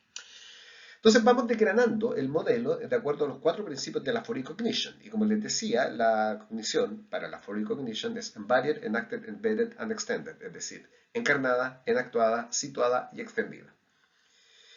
Entonces vamos desgranando el modelo de acuerdo a los cuatro principios de la 4E Cognition. Y como les decía, la cognición para la 4E Cognition es embodied, enacted, embedded and extended, es decir, encarnada, enactuada, situada y extendida.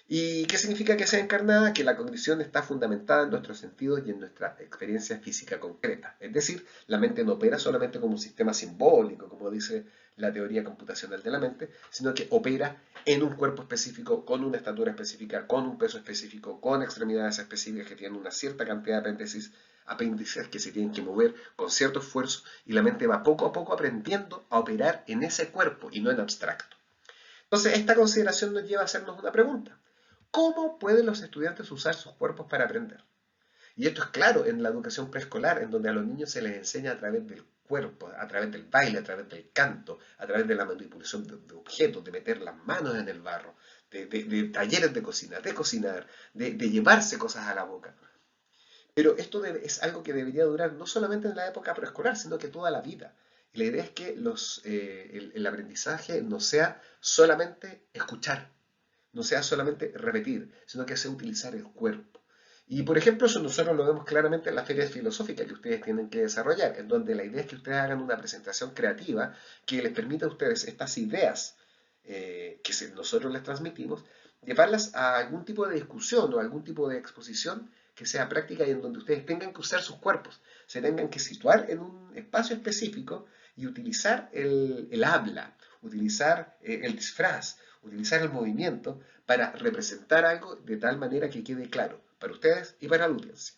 ¿Y qué significa que sea encarnada? Que la cognición está fundamentada en nuestros sentidos y en nuestra experiencia física concreta. Es decir, la mente no opera solamente como un sistema simbólico, como dice la teoría computacional de la mente, sino que opera en un cuerpo específico, con una estatura específica, con un peso específico, con extremidades específicas que tienen una cierta cantidad de apéndices que se tienen que mover con cierto esfuerzo y la mente va poco a poco aprendiendo a operar en ese cuerpo y no en abstracto. Entonces, esta consideración nos lleva a hacernos una pregunta. ¿Cómo pueden los estudiantes usar sus cuerpos para aprender? Y esto es claro en la educación preescolar, en donde a los niños se les enseña a través del cuerpo, a través del baile, a través del canto, a través de la manipulación de objetos, de meter las manos en el barro, de talleres de cocina, de cocinar, de llevarse cosas a la boca. Pero esto es algo que debería durar no solamente en la época preescolar, sino que toda la vida. Y la idea es que el aprendizaje no sea solamente escuchar, no sea solamente repetir, sino que sea utilizar el cuerpo. Y por ejemplo, eso nosotros lo vemos claramente en la feria filosófica que ustedes tienen que desarrollar, en donde la idea es que ustedes hagan una presentación creativa que les permita a ustedes estas ideas nosotros les transmitimos, llevarlas a algún tipo de discusión o algún tipo de exposición que sea práctica y en donde ustedes tengan que usar sus cuerpos, se tengan que situar en un espacio específico y utilizar el habla, utilizar el disfraz, utilizar el movimiento para representar algo de tal manera que quede claro para ustedes y para la audiencia.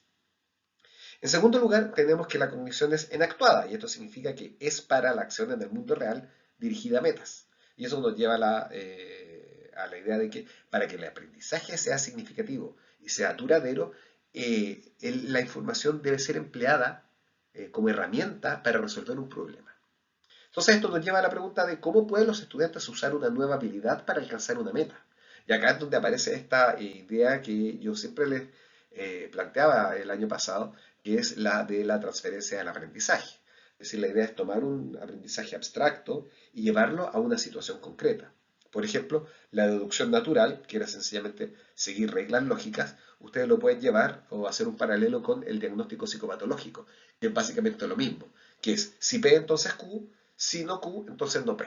En segundo lugar, tenemos que la cognición es enactuada, y esto significa que es para la acción en el mundo real dirigida a metas. Y eso nos lleva a la idea de que para que el aprendizaje sea significativo y sea duradero, la información debe ser empleada como herramienta para resolver un problema. Entonces esto nos lleva a la pregunta de cómo pueden los estudiantes usar una nueva habilidad para alcanzar una meta. Y acá es donde aparece esta idea que yo siempre les planteaba el año pasado, que es la de la transferencia del aprendizaje. Es decir, la idea es tomar un aprendizaje abstracto y llevarlo a una situación concreta. Por ejemplo, la deducción natural, que era sencillamente seguir reglas lógicas, ustedes lo pueden llevar o hacer un paralelo con el diagnóstico psicopatológico, que es básicamente lo mismo, que es si P entonces Q, si no Q, entonces no P.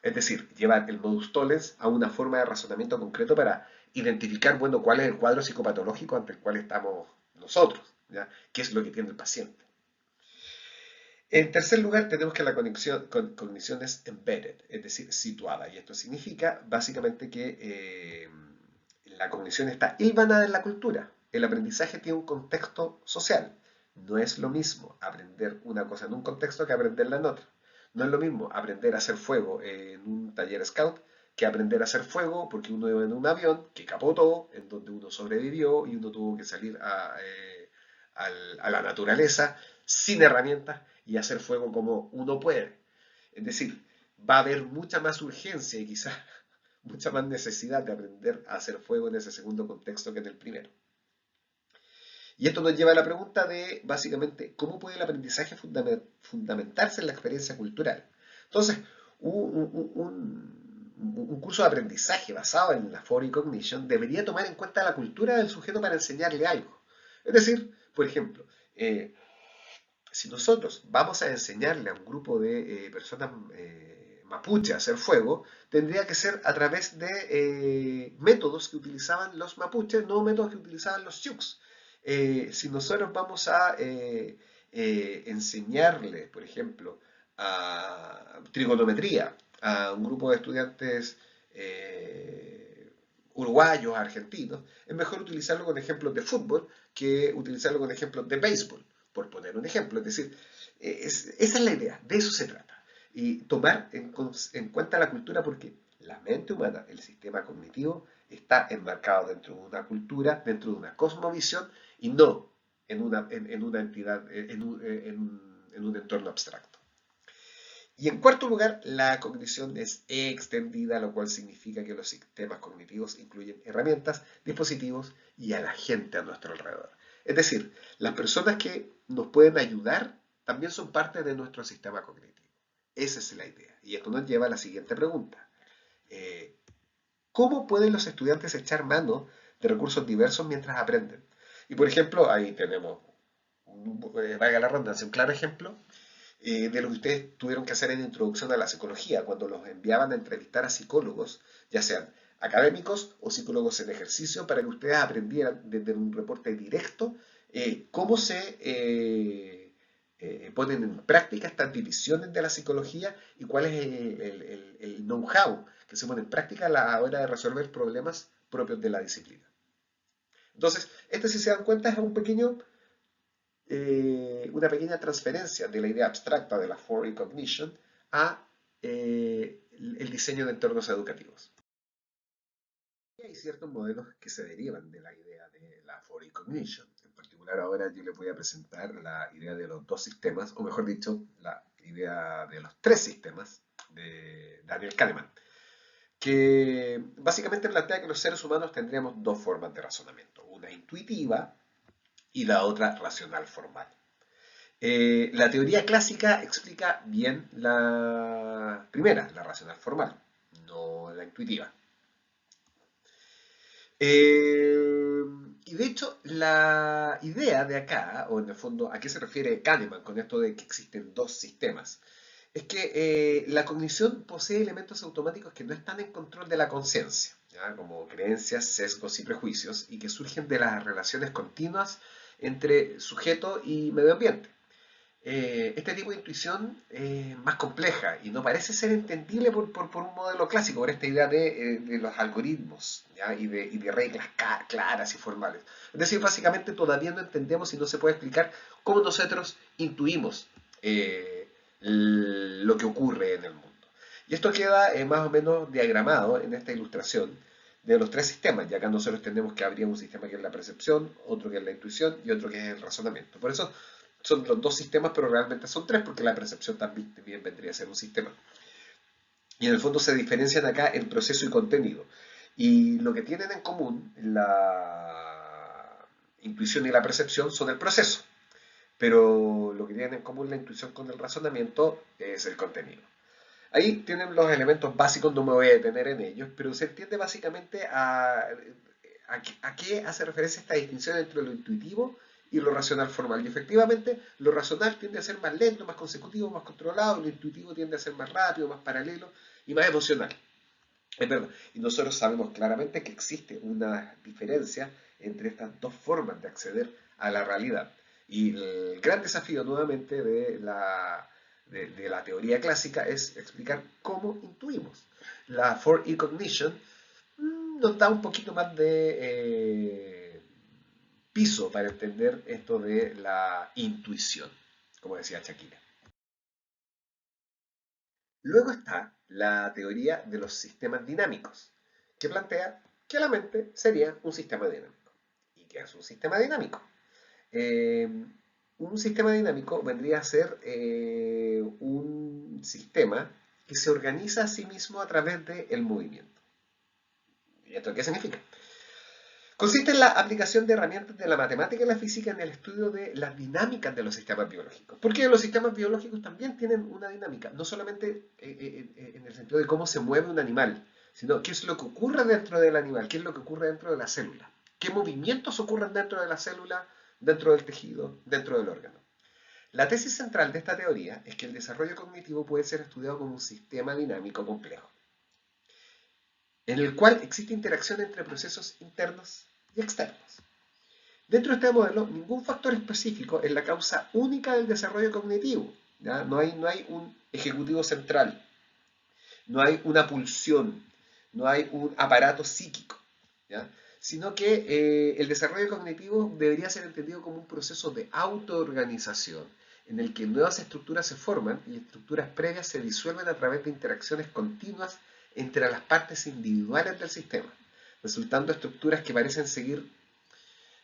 Es decir, llevar el modus tollens a una forma de razonamiento concreto para identificar, bueno, cuál es el cuadro psicopatológico ante el cual estamos nosotros, ¿ya? ¿Qué es lo que tiene el paciente? En tercer lugar, tenemos que la cognición es embedded, es decir, situada. Y esto significa básicamente que la cognición está hilvanada en la cultura. El aprendizaje tiene un contexto social. No es lo mismo aprender una cosa en un contexto que aprenderla en otro. No es lo mismo aprender a hacer fuego en un taller scout que aprender a hacer fuego porque uno iba en un avión que capotó, en donde uno sobrevivió y uno tuvo que salir a la naturaleza sin herramientas y hacer fuego como uno puede. Es decir, va a haber mucha más urgencia y quizás mucha más necesidad de aprender a hacer fuego en ese segundo contexto que en el primero. Y esto nos lleva a la pregunta de, básicamente, ¿cómo puede el aprendizaje fundamentarse en la experiencia cultural? Entonces, un curso de aprendizaje basado en la For Cognition debería tomar en cuenta la cultura del sujeto para enseñarle algo. Es decir, por ejemplo, si nosotros vamos a enseñarle a un grupo de personas mapuche a hacer fuego, tendría que ser a través de métodos que utilizaban los mapuches, no métodos que utilizaban los sioux. Si nosotros vamos a enseñarle, por ejemplo, a trigonometría a un grupo de estudiantes uruguayos, argentinos, es mejor utilizarlo con ejemplos de fútbol que utilizarlo con ejemplos de béisbol, por poner un ejemplo. Es decir, esa es la idea, de eso se trata. Y tomar en cuenta la cultura porque la mente humana, el sistema cognitivo, está enmarcado dentro de una cultura, dentro de una cosmovisión y no en una entidad, en un entorno abstracto. Y en cuarto lugar, la cognición es extendida, lo cual significa que los sistemas cognitivos incluyen herramientas, dispositivos y a la gente a nuestro alrededor. Es decir, las personas que nos pueden ayudar también son parte de nuestro sistema cognitivo. Esa es la idea. Y esto nos lleva a la siguiente pregunta. ¿Cómo pueden los estudiantes echar mano de recursos diversos mientras aprenden? Y por ejemplo, ahí tenemos, valga la redundancia, un claro ejemplo de lo que ustedes tuvieron que hacer en introducción a la psicología, cuando los enviaban a entrevistar a psicólogos, ya sean académicos o psicólogos en ejercicio, para que ustedes aprendieran desde un reporte directo cómo se ponen en práctica estas divisiones de la psicología y cuál es el know-how que se pone en práctica a la hora de resolver problemas propios de la disciplina. Entonces, este, si se dan cuenta, es una pequeña transferencia de la idea abstracta de la for y cognition a el diseño de entornos educativos. Y hay ciertos modelos que se derivan de la idea de la for y cognition. En particular, ahora yo les voy a presentar la idea de los dos sistemas, o mejor dicho, la idea de los tres sistemas de Daniel Kahneman, que básicamente plantea que los seres humanos tendríamos dos formas de razonamiento, una intuitiva y la otra racional formal. La teoría clásica explica bien la primera, la racional formal, no la intuitiva. Y de hecho, la idea de acá, o en el fondo, ¿a qué se refiere Kahneman con esto de que existen dos sistemas? Es que la cognición posee elementos automáticos que no están en control de la conciencia, ¿ya? Como creencias, sesgos y prejuicios, y que surgen de las relaciones continuas entre sujeto y medio ambiente. Este tipo de intuición es más compleja y no parece ser entendible por un modelo clásico, por esta idea de los algoritmos, ¿ya? Y de reglas claras y formales. Es decir, básicamente todavía no entendemos y no se puede explicar cómo nosotros intuimos lo que ocurre en el mundo. Y esto queda más o menos diagramado en esta ilustración de los tres sistemas, ya acá nosotros tenemos que habría un sistema que es la percepción, otro que es la intuición y otro que es el razonamiento. Por eso son los dos sistemas, pero realmente son tres, porque la percepción también vendría a ser un sistema. Y en el fondo se diferencian acá en proceso y contenido. Y lo que tienen en común la intuición y la percepción son el proceso. Pero lo que tienen en común la intuición con el razonamiento es el contenido. Ahí tienen los elementos básicos, no me voy a detener en ellos, pero se entiende básicamente a qué hace referencia esta distinción entre lo intuitivo y lo racional formal. Y efectivamente, lo racional tiende a ser más lento, más consecutivo, más controlado, lo intuitivo tiende a ser más rápido, más paralelo y más emocional. Es verdad. Y nosotros sabemos claramente que existe una diferencia entre estas dos formas de acceder a la realidad. Y el gran desafío nuevamente de la teoría clásica es explicar cómo intuimos. La for e cognition nos da un poquito más de piso para entender esto de la intuición, como decía Shakira. Luego está la teoría de los sistemas dinámicos, que plantea que la mente sería un sistema dinámico. ¿Y qué es un sistema dinámico? Eh, un sistema dinámico vendría a ser un sistema que se organiza a sí mismo a través del movimiento. ¿Y esto qué significa? Consiste en la aplicación de herramientas de la matemática y la física en el estudio de las dinámicas de los sistemas biológicos. Porque los sistemas biológicos también tienen una dinámica, no solamente en el sentido de cómo se mueve un animal, sino qué es lo que ocurre dentro del animal, qué es lo que ocurre dentro de la célula, qué movimientos ocurren dentro de la célula, dentro del tejido, dentro del órgano. La tesis central de esta teoría es que el desarrollo cognitivo puede ser estudiado como un sistema dinámico complejo, en el cual existe interacción entre procesos internos y externos. Dentro de este modelo, ningún factor específico es la causa única del desarrollo cognitivo. ¿Ya? No hay un ejecutivo central, no hay una pulsión, no hay un aparato psíquico, ¿ya? Sino que el desarrollo cognitivo debería ser entendido como un proceso de autoorganización en el que nuevas estructuras se forman y estructuras previas se disuelven a través de interacciones continuas entre las partes individuales del sistema, resultando estructuras que parecen seguir,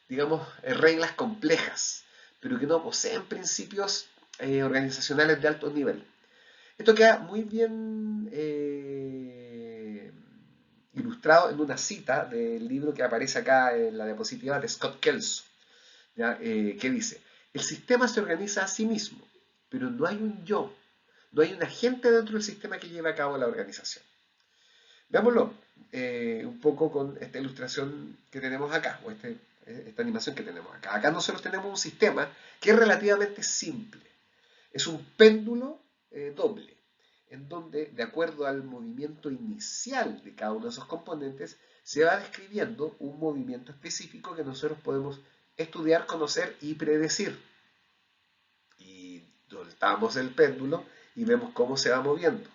digamos, reglas complejas, pero que no poseen principios organizacionales de alto nivel. Esto queda muy bien ilustrado en una cita del libro que aparece acá en la diapositiva de Scott Kelso, que dice, el sistema se organiza a sí mismo, pero no hay un yo, no hay un agente dentro del sistema que lleve a cabo la organización. Veámoslo un poco con esta ilustración que tenemos acá, o esta animación que tenemos acá. Acá nosotros tenemos un sistema que es relativamente simple. Es un péndulo doble, en donde, de acuerdo al movimiento inicial de cada uno de esos componentes, se va describiendo un movimiento específico que nosotros podemos estudiar, conocer y predecir. Y soltamos el péndulo y vemos cómo se va moviendo.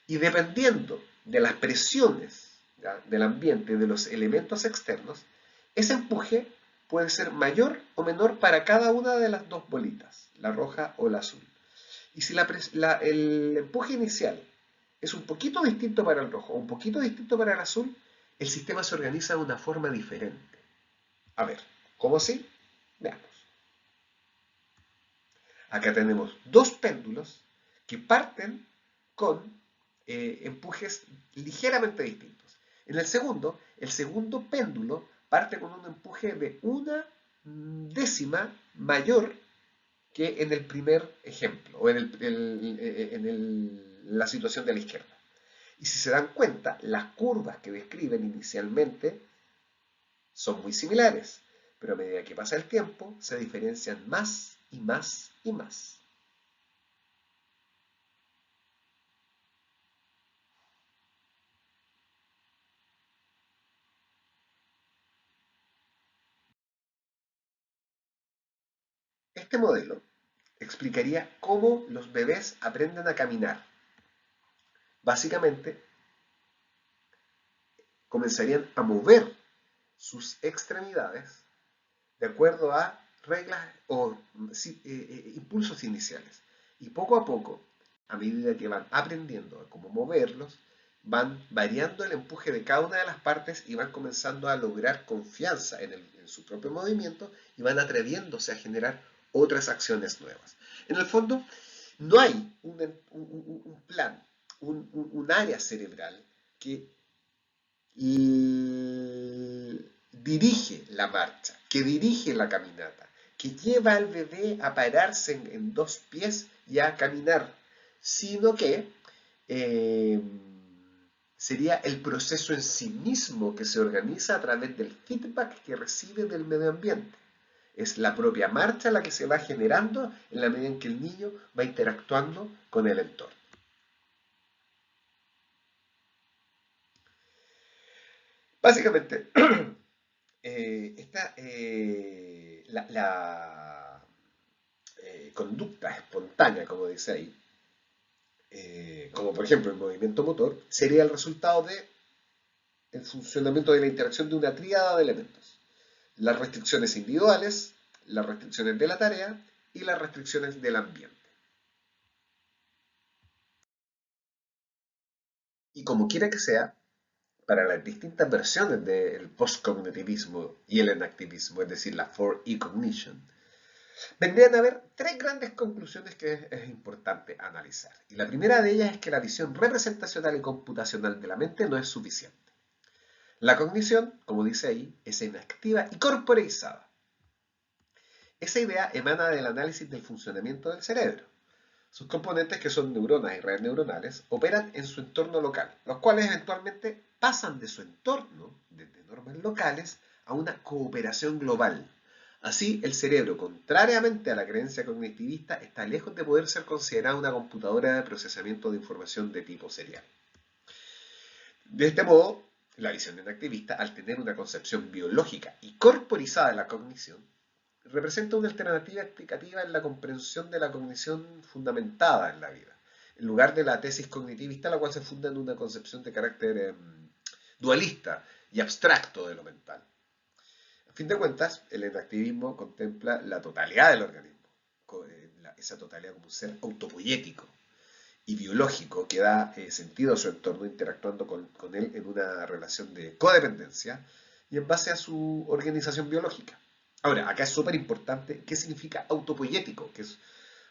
Y dependiendo de las presiones, ¿ya?, del ambiente, de los elementos externos, ese empuje puede ser mayor o menor para cada una de las dos bolitas, la roja o la azul. Y si el empuje inicial es un poquito distinto para el rojo o un poquito distinto para el azul, el sistema se organiza de una forma diferente. A ver, ¿cómo así? Veamos. Acá tenemos dos péndulos que parten con empujes ligeramente distintos. En el segundo péndulo parte con un empuje de una décima mayor que en el primer ejemplo, o en la situación de la izquierda. Y si se dan cuenta, las curvas que describen inicialmente son muy similares, pero a medida que pasa el tiempo se diferencian más y más y más. Este modelo explicaría cómo los bebés aprenden a caminar. Básicamente, comenzarían a mover sus extremidades de acuerdo a reglas o impulsos iniciales. Y poco a poco, a medida que van aprendiendo a cómo moverlos, van variando el empuje de cada una de las partes y van comenzando a lograr confianza en su propio movimiento y van atreviéndose a generar otras acciones nuevas. En el fondo, no hay un plan, un área cerebral que dirige la marcha, que dirige la caminata, que lleva al bebé a pararse en dos pies y a caminar, sino que eh, sería el proceso en sí mismo que se organiza a través del feedback que recibe del medio ambiente. Es la propia marcha la que se va generando en la medida en que el niño va interactuando con el entorno. Básicamente, la conducta espontánea, como dice ahí, como por ejemplo el movimiento motor, sería el resultado del funcionamiento de la interacción de una tríada de elementos. Las restricciones individuales, las restricciones de la tarea y las restricciones del ambiente. Y como quiera que sea, para las distintas versiones del postcognitivismo y el enactivismo, es decir, la 4E cognition, vendrían a haber tres grandes conclusiones que es importante analizar. Y la primera de ellas es que la visión representacional y computacional de la mente no es suficiente. La cognición, como dice ahí, es inactiva y corporeizada. Esa idea emana del análisis del funcionamiento del cerebro. Sus componentes, que son neuronas y redes neuronales, operan en su entorno local, los cuales eventualmente pasan de su entorno, desde normas locales, a una cooperación global. Así, el cerebro, contrariamente a la creencia cognitivista, está lejos de poder ser considerado una computadora de procesamiento de información de tipo serial. De este modo, la visión enactivista, al tener una concepción biológica y corporizada de la cognición, representa una alternativa explicativa en la comprensión de la cognición fundamentada en la vida, en lugar de la tesis cognitivista, la cual se funda en una concepción de carácter dualista y abstracto de lo mental. A fin de cuentas, el enactivismo contempla la totalidad del organismo, esa totalidad como un ser autopoyético y biológico que da sentido a su entorno interactuando con él en una relación de codependencia y en base a su organización biológica. Ahora, acá es súper importante qué significa autopoyético, que es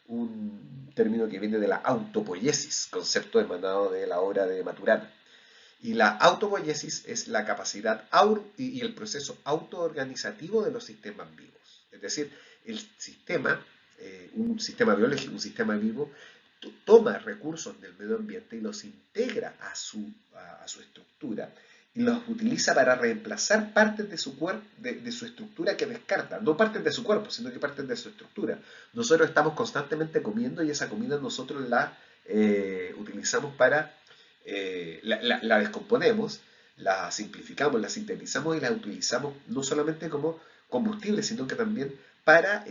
un término que viene de la autopoiesis, concepto emanado de la obra de Maturana. Y la autopoiesis es la capacidad y el proceso autoorganizativo de los sistemas vivos. Es decir, el sistema, un sistema biológico, un sistema vivo, toma recursos del medio ambiente y los integra a su estructura y los utiliza para reemplazar partes de su cuerpo, de su estructura que descarta, no partes de su cuerpo, sino que partes de su estructura. Nosotros estamos constantemente comiendo y esa comida nosotros la utilizamos para, la descomponemos, la simplificamos, la sintetizamos y la utilizamos no solamente como combustible, sino que también para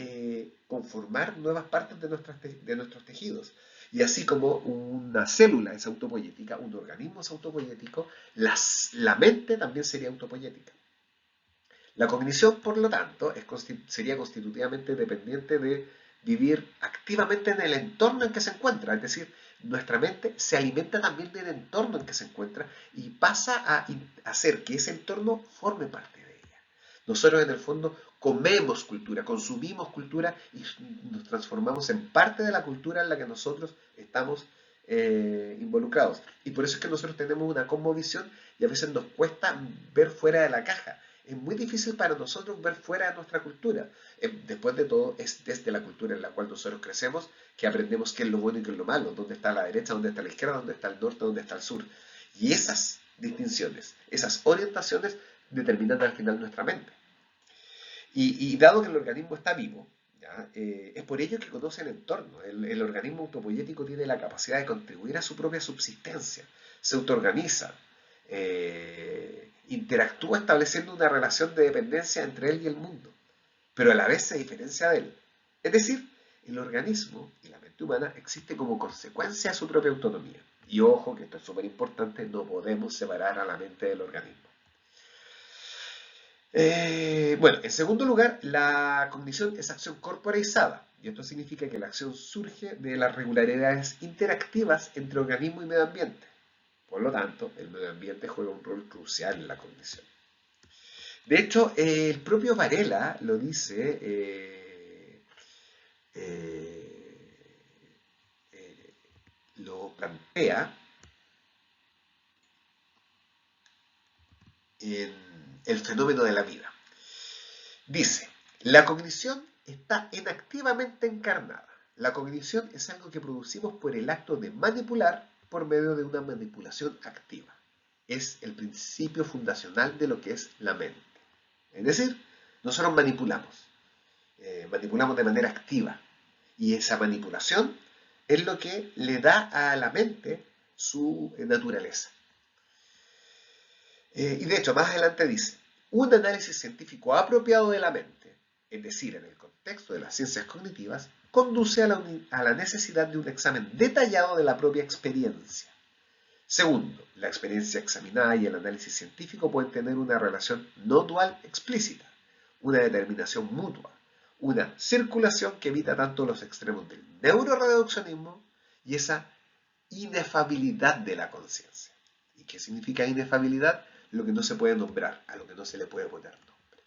conformar nuevas partes de nuestros tejidos. Y así como una célula es autopoyética, un organismo es autopoyético, la mente también sería autopoyética. La cognición, por lo tanto, sería constitutivamente dependiente de vivir activamente en el entorno en que se encuentra. Es decir, nuestra mente se alimenta también del entorno en que se encuentra y pasa a hacer que ese entorno forme parte de ella. Nosotros en el fondo comemos cultura, consumimos cultura y nos transformamos en parte de la cultura en la que nosotros estamos involucrados. Y por eso es que nosotros tenemos una cosmovisión y a veces nos cuesta ver fuera de la caja. Es muy difícil para nosotros ver fuera de nuestra cultura. Después de todo, es desde la cultura en la cual nosotros crecemos que aprendemos qué es lo bueno y qué es lo malo, dónde está la derecha, dónde está la izquierda, dónde está el norte, dónde está el sur. Y esas distinciones, esas orientaciones determinan al final nuestra mente. Y dado que el organismo está vivo, ¿ya? Es por ello que conoce el entorno. El organismo autopoyético tiene la capacidad de contribuir a su propia subsistencia, se autoorganiza, interactúa estableciendo una relación de dependencia entre él y el mundo, pero a la vez se diferencia de él. Es decir, el organismo y la mente humana existe como consecuencia de su propia autonomía. Y ojo, que esto es súper importante, no podemos separar a la mente del organismo. Bueno, en segundo lugar, la cognición es acción corporeizada, y esto significa que la acción surge de las regularidades interactivas entre organismo y medio ambiente. Por lo tanto, el medio ambiente juega un rol crucial en la cognición. De hecho, el propio Varela lo dice, lo plantea en el fenómeno de la vida. Dice, la cognición está inactivamente encarnada. La cognición es algo que producimos por el acto de manipular por medio de una manipulación activa. Es el principio fundacional de lo que es la mente. Es decir, nosotros manipulamos de manera activa. Y esa manipulación es lo que le da a la mente su naturaleza. Y de hecho, más adelante dice, un análisis científico apropiado de la mente, es decir, en el contexto de las ciencias cognitivas, conduce a la necesidad de un examen detallado de la propia experiencia. Segundo, la experiencia examinada y el análisis científico pueden tener una relación no dual explícita, una determinación mutua, una circulación que evita tanto los extremos del neuroreduccionismo y esa inefabilidad de la conciencia. ¿Y qué significa inefabilidad? Lo que no se puede nombrar, a lo que no se le puede poner nombre.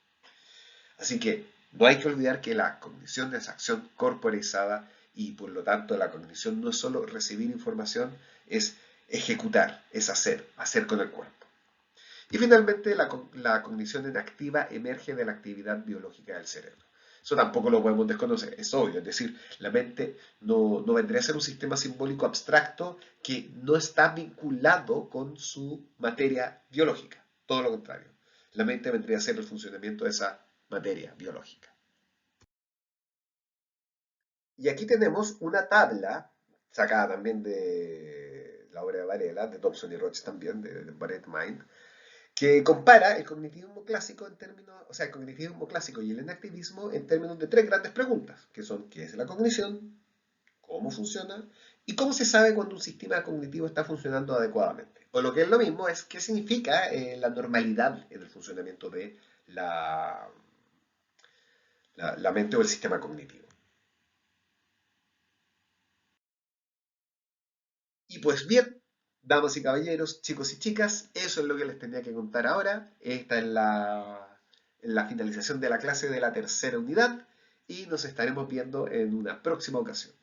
Así que no hay que olvidar que la cognición es acción corporizada y por lo tanto la cognición no es solo recibir información, es ejecutar, es hacer con el cuerpo. Y finalmente la cognición inactiva emerge de la actividad biológica del cerebro. Eso tampoco lo podemos desconocer, es obvio, es decir, la mente no vendría a ser un sistema simbólico abstracto que no está vinculado con su materia biológica, todo lo contrario. La mente vendría a ser el funcionamiento de esa materia biológica. Y aquí tenemos una tabla sacada también de la obra de Varela, de Thompson y Roch también, de Barrett Mind, que compara el cognitivismo clásico en términos, o sea, el cognitivismo clásico y el enactivismo en términos de tres grandes preguntas, que son ¿qué es la cognición? ¿Cómo funciona? ¿Y cómo se sabe cuando un sistema cognitivo está funcionando adecuadamente? O lo que es lo mismo es qué significa la normalidad en el funcionamiento de la mente o el sistema cognitivo. Y pues bien, damas y caballeros, chicos y chicas, eso es lo que les tenía que contar ahora. Esta es la finalización de la clase de la tercera unidad y nos estaremos viendo en una próxima ocasión.